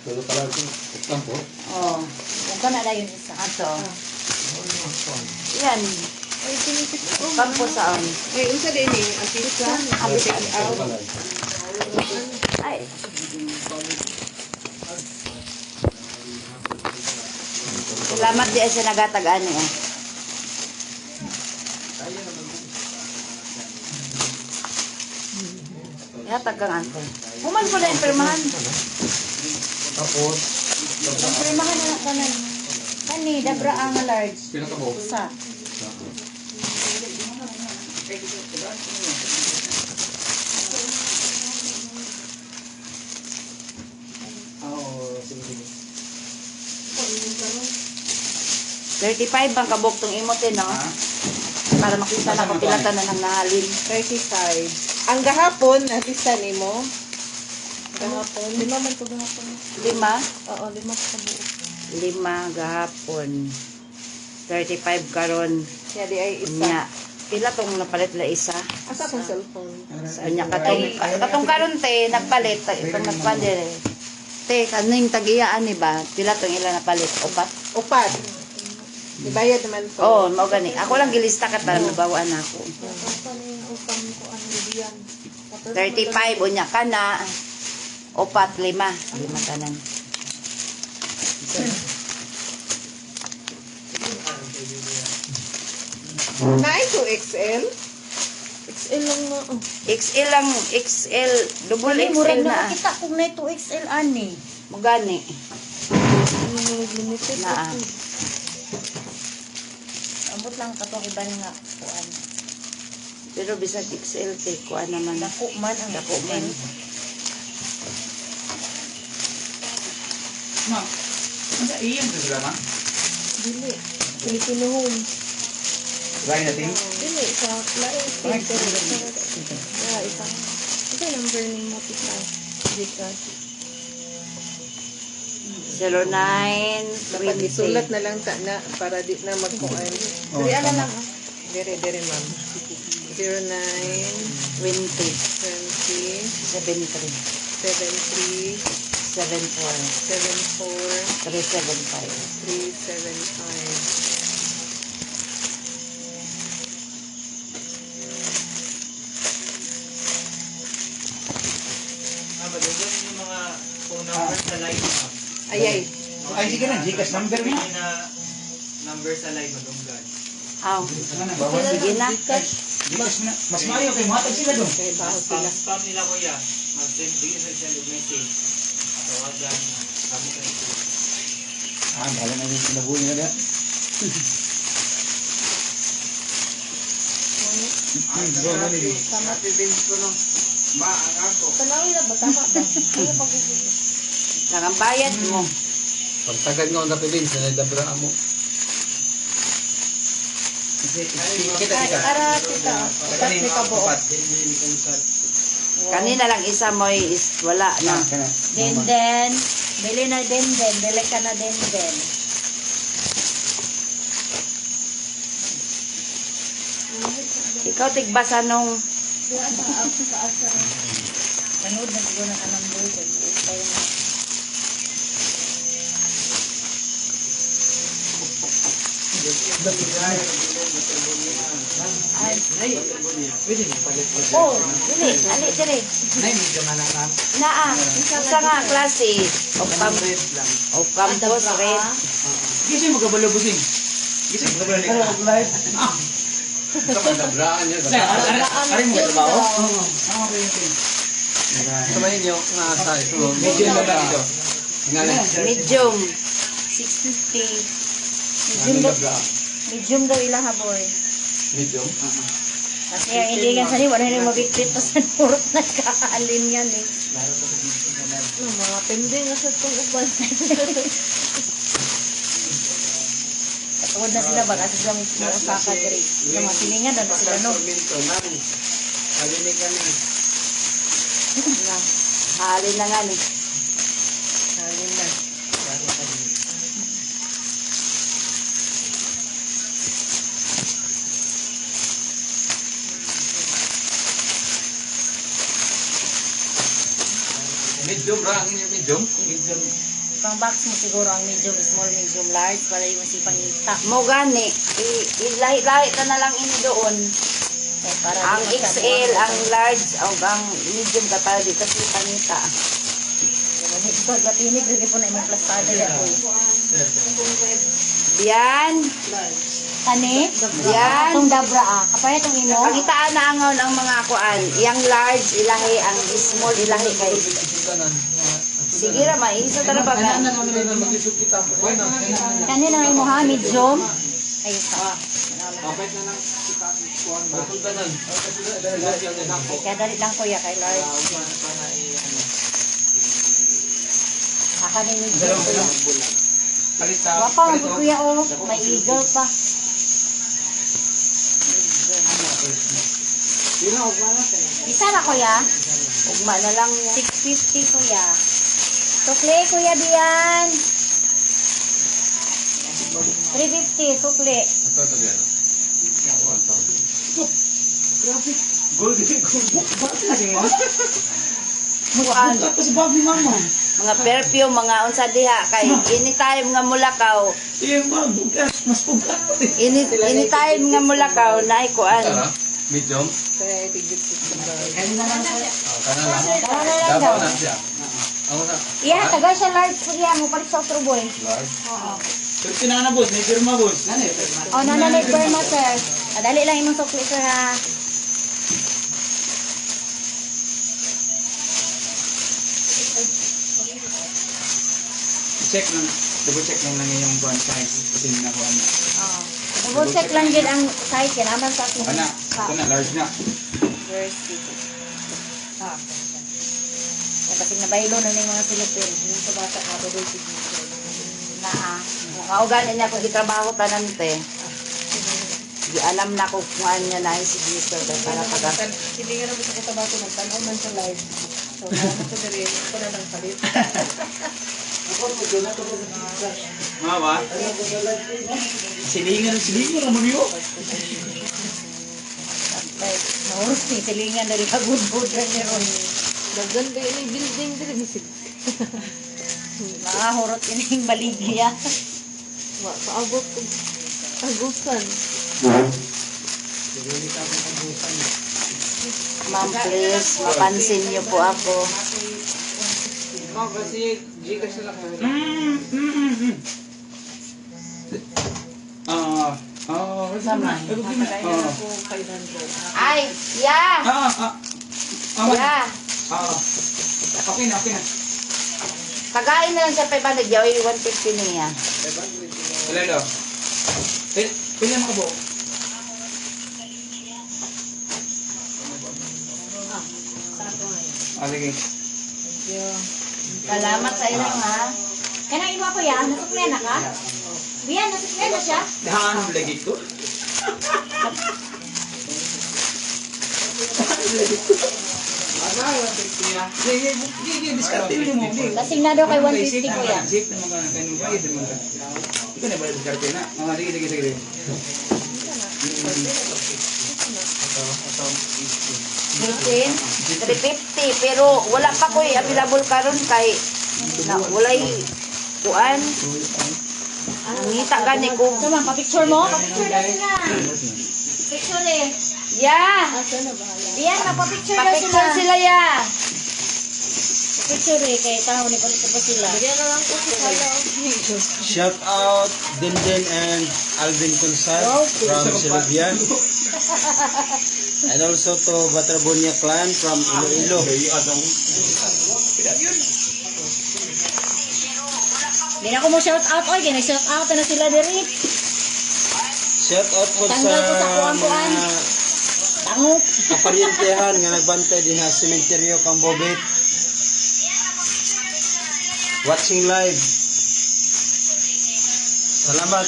Tulo ka lang ito. Tampo.
Oh,
Ug kana na yun isa.
ato. Yan.
Ay, sinisip ko.
Campus saan?
Ay, unsa din eh. Asisa. Take out.
Ay. Salamat di ay sa nagatag-ani eh. Yatag kang anto. Human ko na yung pirmahan.
Tapos,
Ang primahan na kanan. Kani dabra ang large.
pinakabo.
Sa.
Oh, sige.
35 ang kabuktong imot eh, no? Para makita na kung pilatan na ng nahalin.
35. Ang gahapon, nasisa ni mo. Gahapon.
5 man to gahapon.
5?
Oo, 5 sa buo.
5 gahapon. 35 karon.
Kaya di ay isa.
Unya. Pila tong napalit la isa?
Asa akong cellphone?
Sa unya katong karon te nagpalit itong nagpalit. Te kaning tag-iyaan ni ba? Pila tong ila napalit? Upat?
Upat. Ibayad naman to.
Oh, mao gani. Ako lang gilista ka para mabawaan ako. 35 unya kana. Upat 5. 5 tanan.
Naay to XL?
XL lang na.
XL lang, XL, double
Wala murag
XL
na
na.
kita kung na ito XL ani.
Mo gani.
Limited
Na.
Ambot lang kato iban nga kuan.
Pero bisag XL te kuan naman.
Dako man ang
Dako man.
Ma. Asa iyan to sila ma?
Dili.
Filipino home.
Try natin.
Dili, sa laing center. Yeah, isang. Ito yung number ni Multiply. Gcash.
0920.
Isulat na lang ta na para di na magkuan.
Oh, tama.
Dire ma'am. 09
20.
20
73.
73
74.
74
375.
375.
Madugay yung mga phone number sa live, ma'am.
Ayay.
Ay, sige na. Gcash number mo.
Pwede na number sa live, madunggan.
Aw. Sige na.
Gcash mo na. Mas maayo kayo. Matag sila doon.
Kay baho
Spam,
sila.
spam nila kuya. Mag-send, bigyan sa send message. Tawagan, kami kayo.
Bahala na yung sinabuhi nila.
Happy Vince ko no. Ba, ang ako.
Tanawin na ba? Tama ba? Ano pag-isip?
Lang ang bayad mo.
Pagtagad nga ang napilin sa nadabra mo.
Kita.
Para kita.
Kita ni kabuot.
Kanina lang isa mo is wala na.
Den. Bili na den. Bili ka na den.
Ikaw tigbasa nung
Panood na siguro na ka ng buhay. Tayo na.
oh, dili, ali dire.
Nay, medyo manakam.
Naa, isa nga klase. O campus red.
Gising mo kabalo busing. Gising mo kabalo live.
Nadabraan niya.
Ari mo trabaho?
Samayin niyo nga sa ito.
Medyo lang dito.
Medium.
650. Medium daw ilang haboy.
Medium?
Kasi ang hindi yan sa wala rin mabitbit pa sa nurot na kakaalin yan eh.
Mga pending na sa itong uban.
Katawad na sila ba? Kasi sila may Osaka diri. Yung mga silingan na sila no.
Kalinig kami.
Halin na nga ni.
Halin na.
Medium ra ang inyong medium.
Pang box mo siguro ang medium, small, medium, large para yung masipang hita.
Mo gani, ilahi-lahi ta na lang ini doon.
Eh, para
Ang
di
XL, ang large, o ang medium ka para di kasi panita.
Pag matinig, rin po na yung plastada yan po.
Diyan,
Kani?
Yan.
Itong dabra ah. Kapaya itong imo?
pakitaan na angon ang mga kuan. Yang large ilahi, ang small ilahi kay. Sige ra maisa tara ba ka?
Kani na imo ha? Medium? Ayun ka.
Kapit na lang kita kuhan ba?
Kaya dali lang kuya kay large. Kani medium kuya. Wapa ang kuya oh. May eagle pa. Isa na kuya?
Ugma na lang niya.
650 kuya. Sukli kuya diyan. 350 sukli.
Ito diyan.
Gold. Bakit kasi mo?
Kuan,
Tapos babi mama.
mga perfume, mga unsa diha kay anytime nga mulakaw.
Iya bang, bukas. Mas bukas.
Anytime nga mulakaw na kuan.
Tara. Medium.
Kaya itigit sa bahay.
Kana lang.
Tara na lang
Dapat
daw.
na siya. Ako na.
Iya, tagay siya large kuya mo palit sa otro boy.
Large.
Pero sinana boss, may firma boss.
Oh, nananay perma sir. Dali lang imong sukli sir ha.
Check lang. Double check lang yung buwan size. Kasi hindi na ko ano.
Oh. Double check lang din ang size yan. Aman sa akin.
Ana, ito na, large na.
Jersey. Ah. Kasi nabaylo na yung mga Pilipin. Yung sa bata na to doon siguro. Na ah.
Maugan niya ako gitrabaho tanan te. Di alam na ko kung ano niya na yung signature kay para pag
Hindi nga naman sa katabato, nagtanaw man sa live. So, naman ko na rin, ko na lang palit.
Mga ba? Silingan naman yun.
Naurus ni silingan dari pagudbud na niya ron.
Dagan ba yun yung building dili bisig.
Nakahurot yun yung baligya.
Wa paabot og agusan.
Ma'am, please, mapansin niyo po ako.
Ma'am, kasi Gcash na lang.
Sama.
Kaya ako 500.
Ay, yeah! Yeah!
Okay na.
Tagain na lang sa 500, yaw yung 150 niya.
Wala daw. Pila mo ka po? Sige.
Salamat sa inyo, ha?
Kanang imo ako yan, nasuklian na ka? Biyan, nasuklian na siya?
Dahan lagi ko. Sige, diskarte mo.
Lasing na daw kay 150 ko yan.
Safe naman ka na kayo ng bayad naman ka. Ikaw na ba diskarte na? Sige.
350, pero wala pa ko available karon kay na walay kuan. Ngita gani ko.
Sama, pa-picture mo? Pa-picture na sila. Picture eh.
Yeah!
Biyan, pa-picture na sila.
Papicture sila ya.
Picture eh, kay tao ni pagkita pa sila.
Bigyan na lang ko sa kala.
Shout out Dindin and Alvin Consat from Silabian. And also to Batrabonia clan from Iloilo.
Di na ko mo shout out, oy, kaya shout out na sila diri.
Shout out po sa
Tanggal ko sa kuwan-kuwan.
mga
Tango.
kaparyentehan nga nagbantay din sa sementeryo kang Bobit. Watching live. Salamat.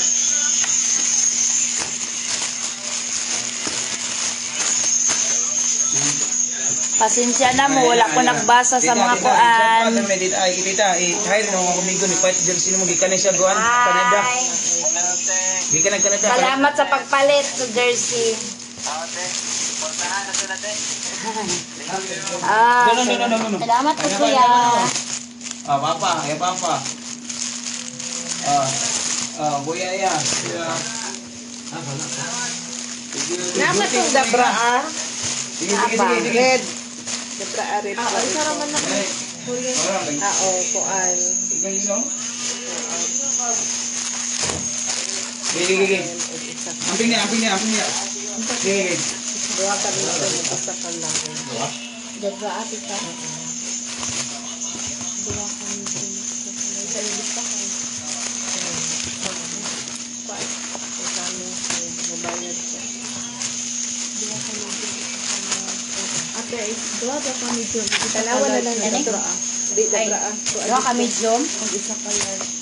Pasensya na mo, wala ko nagbasa sa mga kuan.
Hi, mga kumigo ni Pat Jim, sino mo gikan siya guan Canada.
Hi.
Gikan ng Canada.
Salamat sa pagpalit sa jersey. Ah,
No.
Salamat po kuya.
Papa. Buya.
Nama itong Dabra
Sige.
Red. Dabra Red. Isa raman na ko. Kuan.
Sige. Amping niya. Sige.
Dua kami ito. Isa ka lang.
Dabra ati ka.
Ate, dua ba kami dyan? Dalawa na lang na Dabra. Di Dabra.
Dua ka medium.
Ang isa ka lang.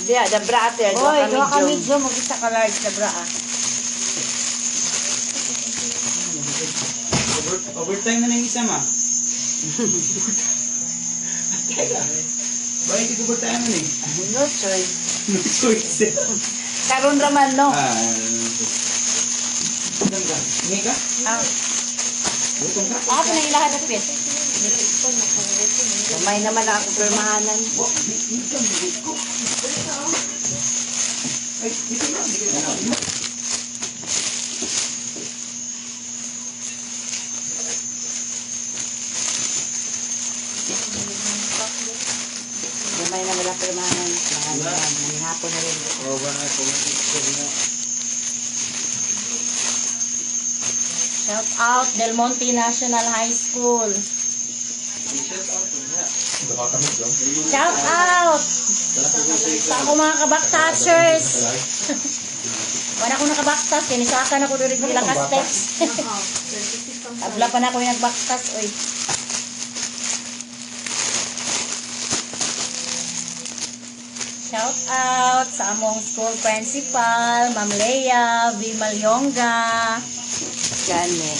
Diya, dabra ate,
Oy, dua ka
medyo.
medium, mag isa ka large dabra ah.
Overtime na yung isa ma. Bakit hindi overtime na eh?
No choice.
No choice.
Karon raman no.
Hindi ka?
Ah,
Butong ka?
Ako na ilahan na pit.
kamay naman na ako permahanan.
Ay, dito na.
Kamay na wala permahanan. Manghapon na rin.
Shout out Del Monte National High School. Shout out sa ako mga kabak-touchers. Wala ko nakabak-touch, kinisakan ako doon rin lakas text. Tabla pa na ako yung nagbak-touch, oy. Shout out sa among school principal, Ma'am Leia V. Malyonga.
Gani.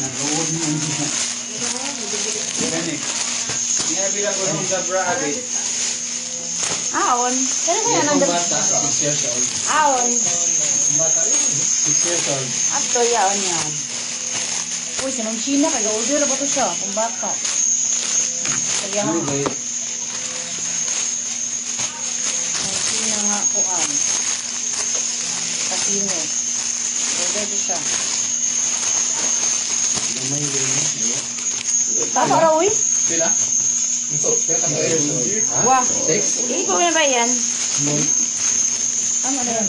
Nag-uod mo yun. Ganit. Sinabila ko ng Zabra Abit.
Aon.
Kaya kaya
Itong
nandun.
bata, 6 years old.
Aon.
Ang bata yun, 6 years old.
Ato yaon yan.
Uy, sinong China, kaya order na ba ito siya? Kung bata. Kaya
Ano
nga,
ba yun?
ang China nga kuan. Kasino. Order ito siya.
Gamay yun.
Tama raw eh.
Sila? Ito, kaya ka ba yun? Ha?
Wah.
6?
Ikaw na ba yan?
Tama na yan.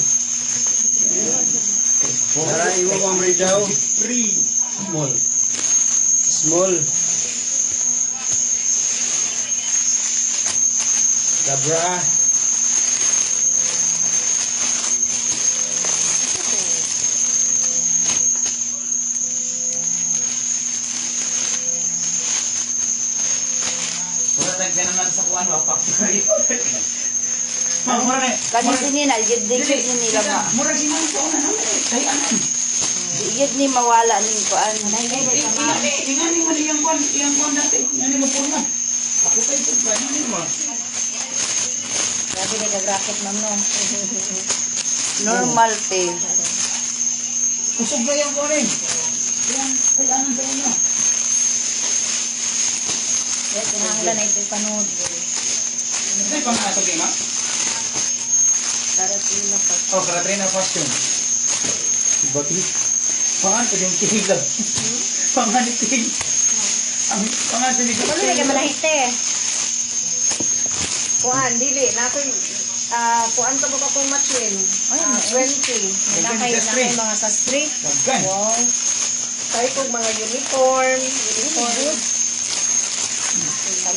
Tara, iwa ko ang break daw. Small. Small. Dabra.
Wala tagdanan natin sa kuwan, wapak. Mura na.
Kani sinina, yun din yun nila ma.
Mura si Ma'am sa una naman eh. Kaya ano?
Yun ni mawala ning kuan.
Ingani mo iyang kuwan dati. Ingani mo po na. Ako kayo po ba? Ingani mo.
Grabe na kag-racket, ma'am, no?
Normal te.
Kusog na yung kuwan. Kaya ano sa inyo?
Kaya kinahanglan na ito ipanood.
Ito yung pang-asog eh, Ma?
Karatina pa.
Oh, Karatrina costume. Bati. Pangan ko yung tigil. Pangan ni tigil. Ang pangan ni tigil.
Ano na ka manahite?
Kuhan, dili. Nakoy, kuhan to ba kung matwin?
Ay,
20.
Nakay mga sa street.
Daggan.
Wow.
Tayo kong mga uniform.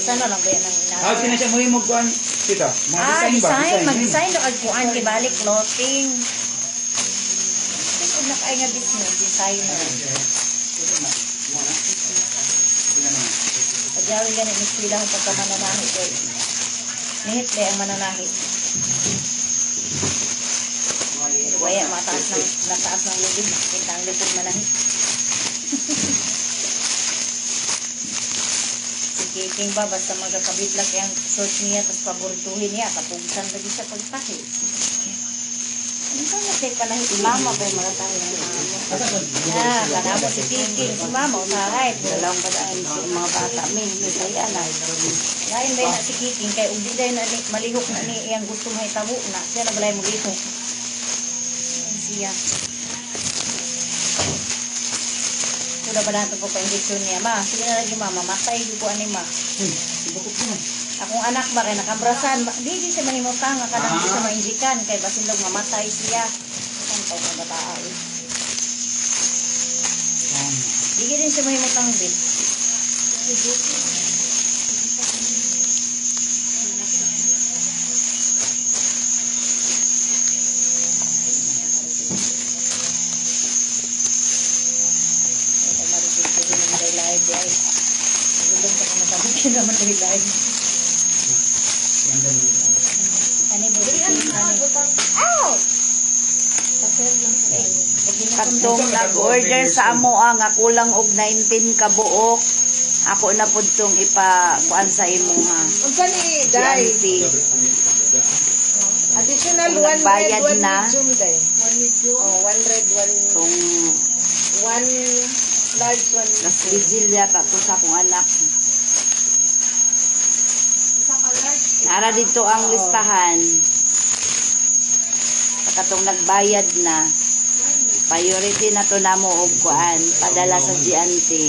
Sana lang ba yan ang
Ah,
inaso?
sinasya mo yung magkuhan. Tita, mga design ba?
Design. Mag-design do kag kuan kay balik clothing. Kung nakay nga business, designer. Pagyawi ganit ni sila kung pagkamananahi ko. Nihitle ang mananahi. Kaya nataas ng lubid. Kita ang lipod manahi. Si Kiking ba, basta magkakabidlak yung search niya, tapos paborituhin niya, kapugsan lagi siya pagtahi. Ano ka nga tayo panahi?
Si mama ba yung mga tayo ng mama?
Ah, kanamo si Kiking, si Mama, usahay.
Dalawang badaan si mga bata. May kaya na.
Lain ba na si Kiking, kaya ugdi dahil na malihok na ni iyang gusto mahitabo na. Siya na balay mo lihok. Yan siya. Kuda ba natin po pa-injection niya, ma? Sige na lagi, ma. Mamatay ko po ani, ma. Akong anak ba kay nakabrasan, di siya manimutang nga kanang di siya mainjikan kay basin daw mamatay siya. Saan tao ka bataa eh. Di din siya manimutang bit. Ito maritig ko rin ang live di ay. Magandang ka kung masabihin naman ng live. Ano ba? Out!
Katong nag-order sa amo nga kulang og 19 ka buok. Ako na pud tong ipa-kuan sa imo ha.
Unsa ni Day?
Auntie.
Additional
Kung
100,
nagbayad
1
na.
medium, Day. 1 medium? Oh, 100, 1...
Tong
1 large, 1
las vigil yata to sa akong anak. Nara dito ang listahan. Katong nagbayad na. Priority na to namo og kuan, padala sa Giante.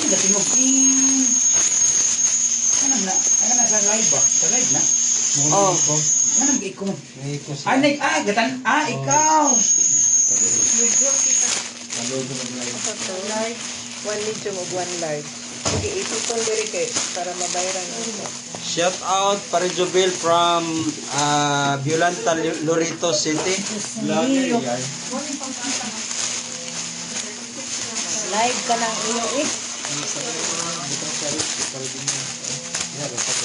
Dati mo. Ano na sa live ba? Sa live na?
Oh.
Ano nag ko? Gatan. Ikaw.
1 medium ug 1 large. Sige, iputol diri kay para mabayaran ako.
Shout out Parijubel from Violanta, Loreto City.
Live ka ng iyo eh.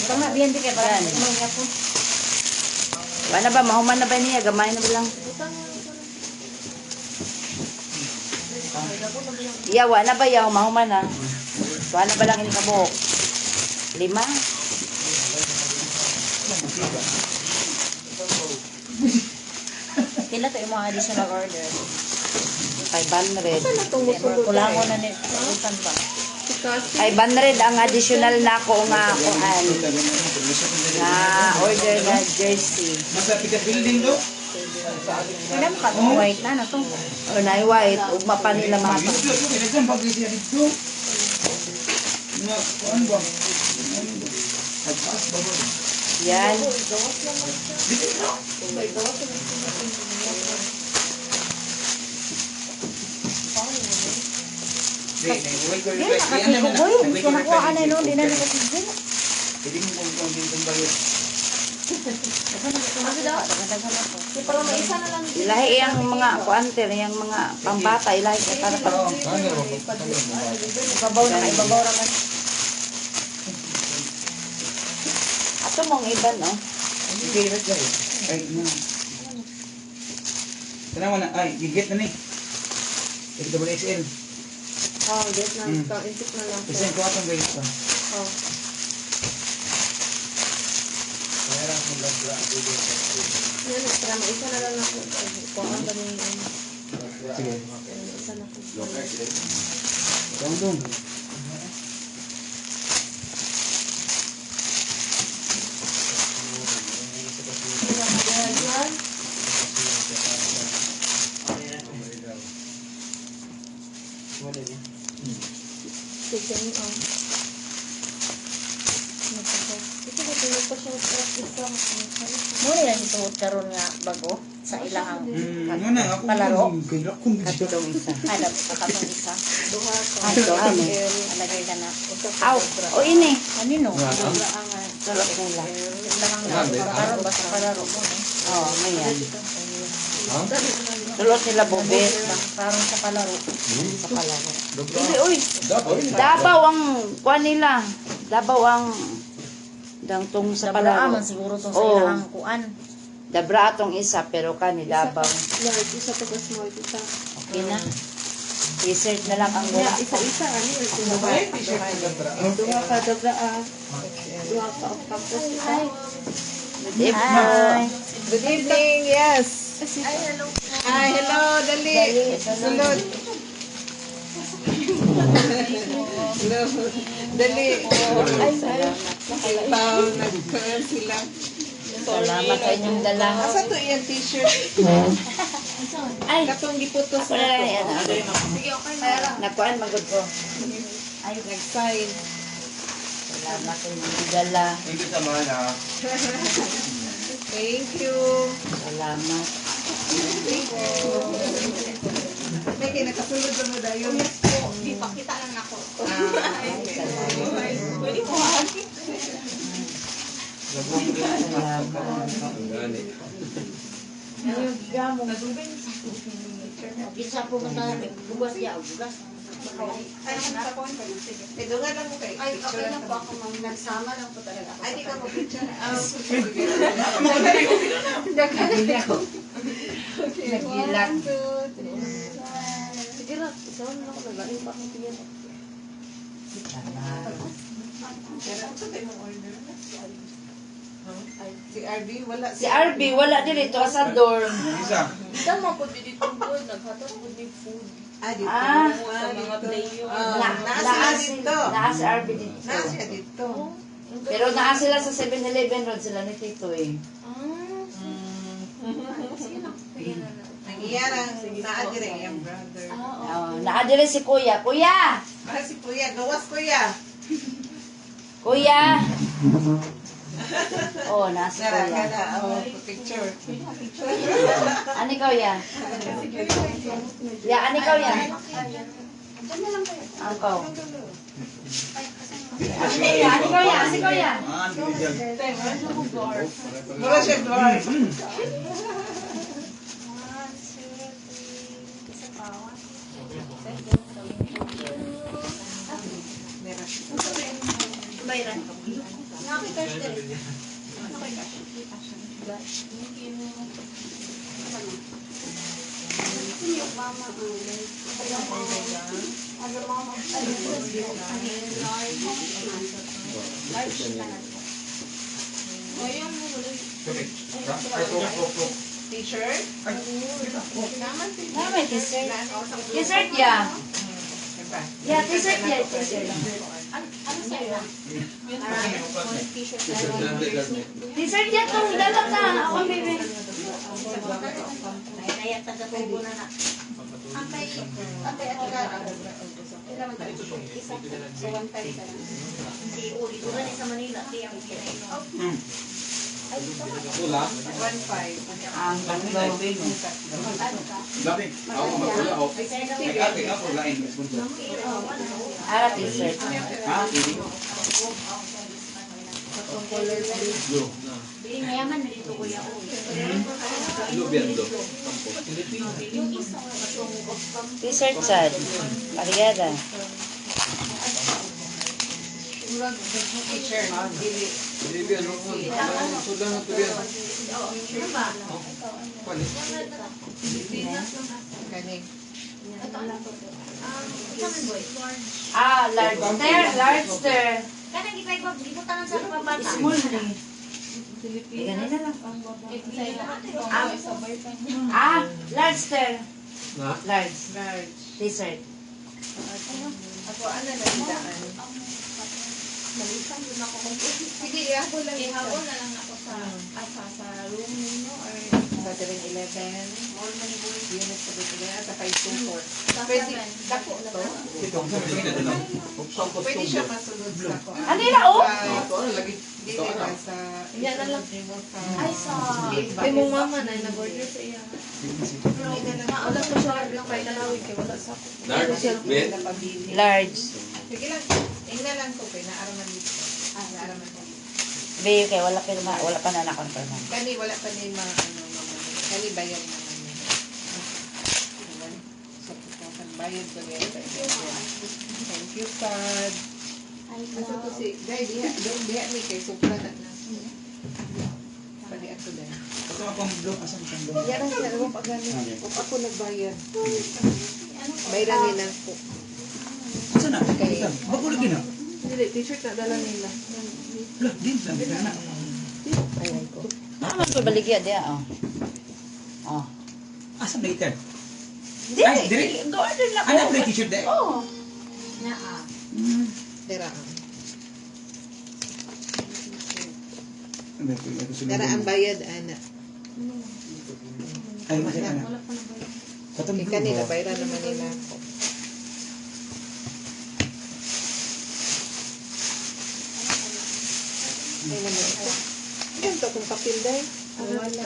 Ito nga, biyan di kay para
Yan.
mo nga po.
Wala ba? Mahuman na ba niya? Gamay na ba lang? Iya, wala na ba yaw? Mahuman na. Wala na ba lang inikabok? 5?
Kila to yung mga additional order.
500.
Kulangon na nito. Utan ba?
500 ang additional na ako nga kuhan. Na order na jersey.
Nasa pikat building do?
Kailan ka white na na to?
O na white. Ugma pa nila mga to.
Pinagsan pag siya dito. Nga, kuan ba? Nagpaas ba ba?
Yan.
Di na kasi kuboy. Gusto na kuha na no. Di na nila sigil.
Pwede mo kung dito ba yun?
Di para may isa na lang.
Ilahi ang mga kuanter, yung mga pambata. Ilahi ka para pag...
Ibabaw na. Ibabaw naman.
Ato mong iba, no?
Ay, na. Tanawa na. Ay, gigit na ni. XL.
Oh, get na. Insik na lang.
Kasi yung kuwatang guys pa.
Oh. Yan, para may isa na lang ako. Kung ang dami
Sige.
isa na ako.
Tawang doon.
Sige,
Muna lang ituod karon nga bago sa ilang
Ano na, ako
palaro.
kaya kung dito.
Katong isa.
Ano, kakatong isa.
duha ka.
Ato, ano?
Alagay ka na.
Aw, o ini.
Kanino?
Tulog nila.
Lamang na. Karon ba sa palaro mo?
Oo, may yan. Tulog nila bubit.
Karon sa palaro.
Sa palaro. Hindi, uy. Dabaw ang kuha nila. Dabaw ang dangtong sa
Palaro.
palaro.
Man siguro to sa
Oo.
ilang kuan.
Dabra atong isa, pero kani Dabaw.
Large, isa pa ka small, isa.
Okay na. I-search na lang ang wala.
Isa-isa, ano yun? Duha ka, dabra, duha ka, tapos isa.
Hi.
Good evening, yes.
Ay, hello po.
Ay, hello, dali. Sulod. Hello, dali. Ay, nagkaroon sila.
Salamat sa inyong dala.
Asa to yung t-shirt?
Ay,
Katong giputos
ako na lang yan.
Sige, okay na.
Nakuan, magod ko.
Ay, nag-sign.
Salamat sa inyong dala.
Thank you sa mga.
Thank you.
Salamat.
May kinakasulod na mo dayo.
Di pa, kita lang ako.
Pwede mo
Bisa po man bugas ya, bugas.
Dungan lang mo kay.
Ay, okay lang po ako, ma'am. Nagsama lang po talaga ako.
Ay, di ka mo picture.
Nagilag.
Sige lang, isaw na ako. Naglaing pa akong tingin. Si RB, wala.
Si RB, wala dito sa dorm.
Isa.
Tama po, dito po. Naghatod po ni food.
Dito.
Ah.
Sa mga playo.
Naa dito.
Naa si RB dito.
Naa siya dito.
Pero naa sila sa 7-Eleven road sila ni Tito eh.
Sige lang. Kaya na lang.
Ang iyarang naa dire yung brother.
Naa dili si Kuya. Kuya!
Si Kuya, gawas Kuya.
Kuya! Oh, naa si
Nara ka
Kuya.
na, picture.
Ano ikaw ya? Ya, ano ikaw ya? Ako.
Mura siya, Lord.
T-shirt?
Ah, may t-shirt. T-shirt ya. Ya, t-shirt ya, t-shirt. T-shirt ya tong dalat na. Ako baby.
Wala.
1.5.
Ang tatlo.
Labi. Ako magpula ako. Ate ako lain sponsor.
Ara t-shirt.
Ha? Hindi. Blue. Lubiando.
T-shirt sad. Parigada.
T-shirt.
Hindi ano ko. Sudan na to yan.
Kaning.
Ah, large-ter.
Kanang gipay ko, gibutangan sa pambata.
Small ni. Ganun na lang. Ah, large-ter. Large. T-shirt.
Ako, ano na bidaan? Sige, ako lang.
Ihabol na lang ako sa room ninyo or
Sa 7-Eleven. Unit sa 7-Eleven. Sa 524.
sa
Pwede,
7.
dako to.
Itong
Pwede siya masunod sa ko.
Ano yun, oh?
Ito ano lagi.
Dili ba sa...
Yan na lang. Ay, sa...
Liba.
Kay mong mama na nag-order sa iya. Wala ko siya reply na lawig kay wala sa ako.
Dark. Ben.
Large.
Sige lang. Ingna lang ko kay naaraman dito. Naaraman dito.
Babe, kay wala pa na na-confirm.
Kani wala pa ni mga ano naman. Kani bayad naman niya. Sa pupuntan bayad ba yan sa thank you, God. Asa to si Day, diha ni kay supra na na. Pali ato dai.
Ito akong blue. Asan kang blue?
Yan ang siya mo pagani. Ako nagbayad. Bayaran nila ko.
Asan na? Bago lagi na.
Dili, t-shirt na dala nila.
Lah, din sabi na.
Ayan ko.
Ah, mas pabaligya dia, oh. Oh.
Asan na itan?
Ay,
dili.
Go-order na
Ano
ko.
play t-shirt dai?
Oh.
Dira. Dara ang bayad ana.
Ay, ano? Katong
Kay kanila bayaran naman nila ako. Ay naman ito. Yan to kung papel day. Wala.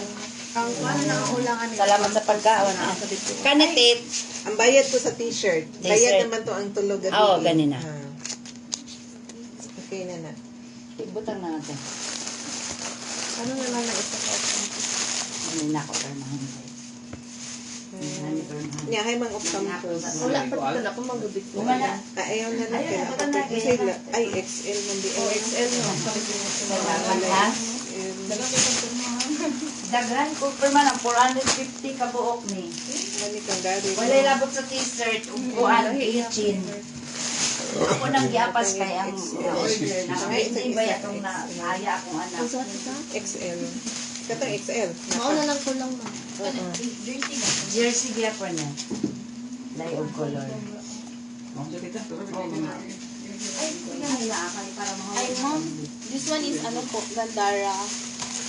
Ang ano na ulangan nila.
Salamat sa pagkaon. Ah. Kanitit.
Ang bayad ko sa t-shirt.
T-shirt.
Bayad naman to ang tulog gabi.
Oo, ganina.
Okay na na.
Ibutang na natin.
Ano na lang na isa ko?
Hindi na ako permahan.
Niya, hay mang octampos.
Wala pa dito na kung magubit ko.
Wala.
Ayaw na lang.
Ayaw na,
Kaya
na,
kasi ay XL man di. Oh, XL no.
Salamat, ha? Daghan ko perman ang 450 kabuok ni.
Mani kang dari.
Walay labot sa t-shirt ug kuan kitchen. Ako nang giapas kay ang order na hindi ba atong naaya akong anak.
XL. Katong XL.
Mauna lang ko lang ma.
Jersey gyapon niya. Lay og color.
Ang sa tita.
Ay, mom, this one is ano po, Gandara.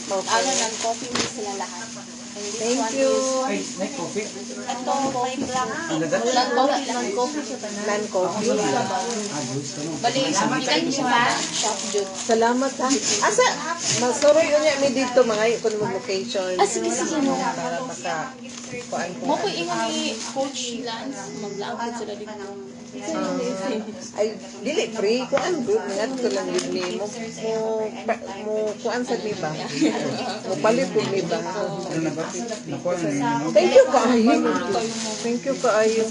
Ano ng coffee mo sila lahat. And this
Thank
one
you.
Ay, may coffee.
ito, may black.
Ang dagat.
Walang coffee siya tanan.
Nan coffee.
Ah, boost ka no.
Bali, ikan siya ba? Shop juice.
Salamat ha. Asa, masuroy unya mi dito mga kun mo location.
Sige, sige mo.
Para maka kuan ko.
Mo po ingon ni Coach Lance, mag-vlog sila dito.
Ay, dili free ko ang good mingat ko lang yun ni mo kuan sa mi ba? Mo palit ko mi ba?
Ano na ba? Nakuha na yun.
Thank you kaayo. Thank you kaayo.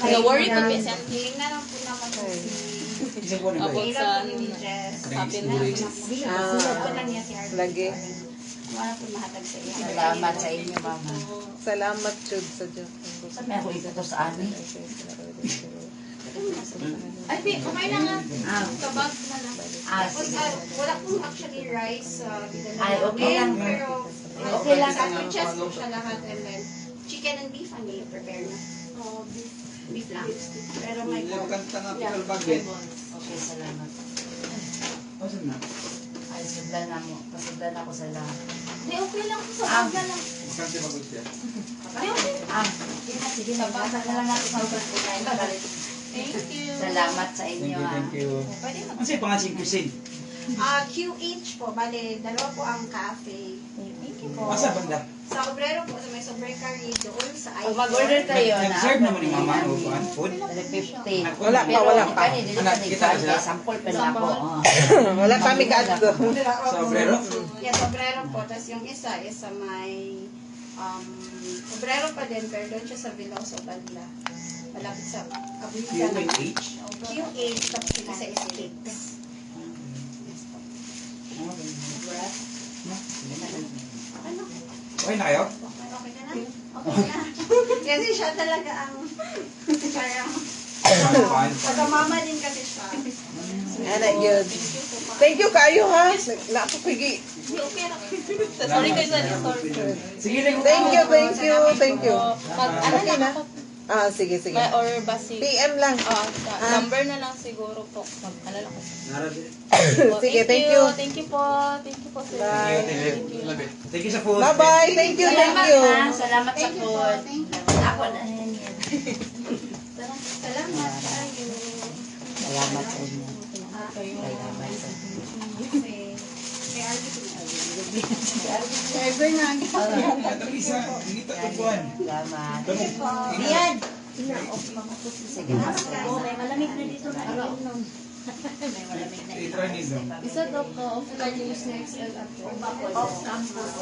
The worry ko ba siya?
Isang buwan na ba?
About sa happiness.
Lagi.
Salamat sa inyo, mama.
Salamat jud sa Diyos.
Sabi ako ito to sa ani.
Ay, okay na nga.
Ah,
Kabag na lang.
sige.
Wala pong actually rice.
Ay, okay lang.
Pero,
Okay lang.
sandwiches po siya lahat. And then, chicken and beef ang prepare na. Oh, beef lang. Pero may pork.
Kanta nga pickle baget.
Okay, salamat.
Asan na?
Ay, sudlan na mo. Pasudlan ako sa lahat.
Hindi, okay lang po sa bag na lang.
Kanta bagot siya.
Hindi, okay.
Sige, magbasa na lang natin sa ubat ko na.
Thank you.
Salamat sa
Thank
inyo,
you, thank you.
Pwede
Ano sa'yo pangasing cuisine?
QH po, bale, dalawa po ang cafe. Thank you po.
Asa banda?
Sa Obrero po, sa may Sobre Curry, doon sa
Pag
I4.
mag-order kayo na.
Nag-serve naman ni mama o kuan food?
15.
Wala pa, wala pa.
Dili
Anak,
pa
kita
ni
sila?
sample pa na ako.
Wala pa mi kaadto.
Sa obrero?
Yeah, sa Obrero po. Tapos yung isa is sa may Obrero pa din, pero doon siya sa Viloso Banda. Malapit sa Kabuyan.
QH?
QH, tapos yung isa is Cakes. Ano?
Okay na kayo?
Okay ka na? Okay na. Kasi siya talaga ang parang
Kuan?
pagkamama din kasi siya.
Ana yun. Thank you kaayo ha. Napo pigi.
Hindi, okay na. Sorry kayo sa sorry.
Sige lang.
Thank you, thank you, thank you.
Pag ano
Okay
na,
na. Ah, sige, sige.
or basi.
PM lang.
Number na lang siguro po. Mag-alala ko.
Sige, thank you.
Thank you po. Thank you po, sir.
Bye.
Thank you sa food.
Bye-bye. Thank you, thank
Salamat
you.
na. Salamat sa
Thank you po.
food.
Thank you.
Ako na yan.
Salamat tayo.
Salamat sa inyo.
Salamat
Salamat sa inyo.
Kay Arby ko.
Isa, hindi tatubuan.
Salamat.
Tanong.
Yan. Sige. May malamig na dito na. May malamig na.
I-try nito.
Isa daw ko, offline yung snacks and
Off campus.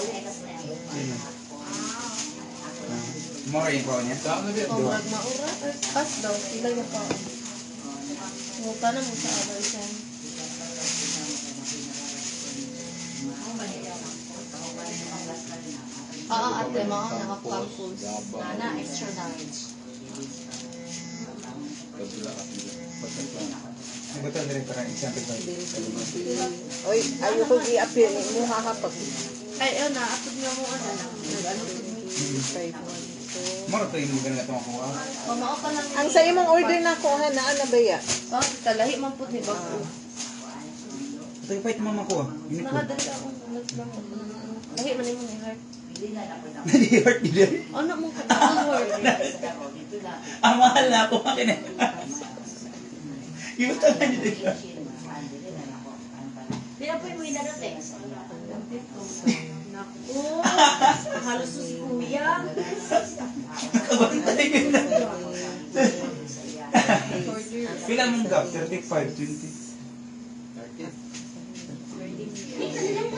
More yung kuha niya.
maura. Pas daw, sila yung pa. Muka na mo sa Abersan. Oo, ate, mga naka-campus.
Nana, extra large.
Nagutan na rin parang isang pagpag.
Oy, ayo ko i-appear ni mo hakapag.
Ay, yun na, atod nga mo ano lang. Nag-ano ko mo.
More to yung mga natong kuha.
Mamao pa lang.
Ang sa imong order na ko ha na ba ya?
Oh, talahi man po ni Bago.
Ito yung fight mama ko.
Nakadali ako. Lahi man yung mga heart.
Nadi-hurt nila.
Ano mo ka na-word?
Ang mahal na ako akin eh. Yung tanga niyo din.
Di na po yung may dadating.
Naku, halos si Kuya.
Kabantay ko na. Pila mong gap? 35, 20.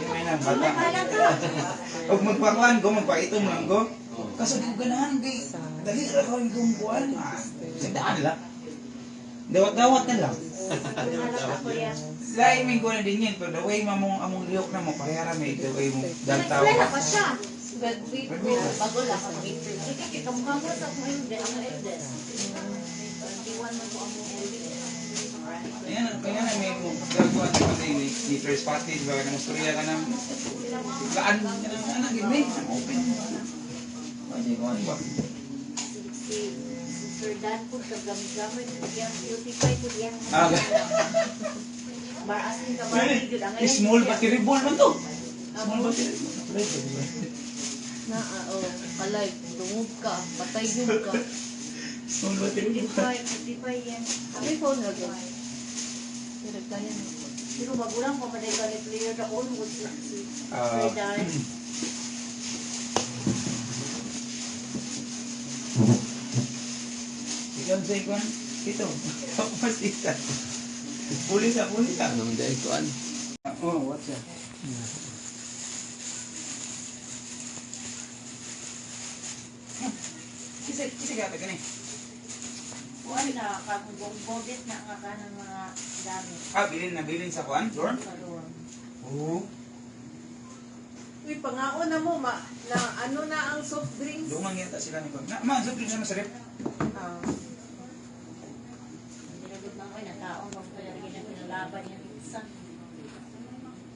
May nang bata. Huwag magpakuan ko, magpaitom lang ko. Kaso di ko ganahan kay dali ra ko yung kumpuan. Sandaan lang. Dawat-dawat na lang. Laiming ko na din yan, pero the way among liyok na mo, pahayara may the way mo daltaw.
Wala pa siya. Bedweet ko.
Bago lang ang winter. Sige, kamukha mo sa mga eldest. 21 mo po ang mga eldest.
Ayan, kaya na may gagawa na pati ni first party, diba? Nang storya ka ng laan ka ng anak, gini. Open mo. Kasi kung ano ba?
Sir Dan po, kagamit-gamit. Yung beautify po yan.
Ah,
Marasin ka ba?
small battery ball man to. Small battery ball.
Na, alive. Dungog ka. Patay yung ka.
Small battery ball.
Beautify yan.
Sabi phone na gano'n. Replyan mo.
Pero magulang pa pa dahil player na all would si
Ah.
Sir Dan.
Ikaw sa ikon? Ito, masita. Puli ka.
Anong dahil kuan?
Oh, what's that? Kisa gata ka ni.
Kuan na, bobit na nga ka ng mga gamit.
Bilin sa kuan, dorm?
Sa room.
Oo.
Uy, pangaon na mo, na ano na ang soft drinks?
Lumang yata sila ni kuan. Ma, sobrang naman sa rep.
Ah.
Ginagod na ko, nataong kung kaya rin na pinalaban yung isa.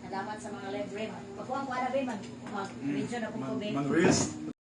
Nalaman sa mga library. Pagkuhan ko na ba, mag-video na kung ko ba.
Mag-reels.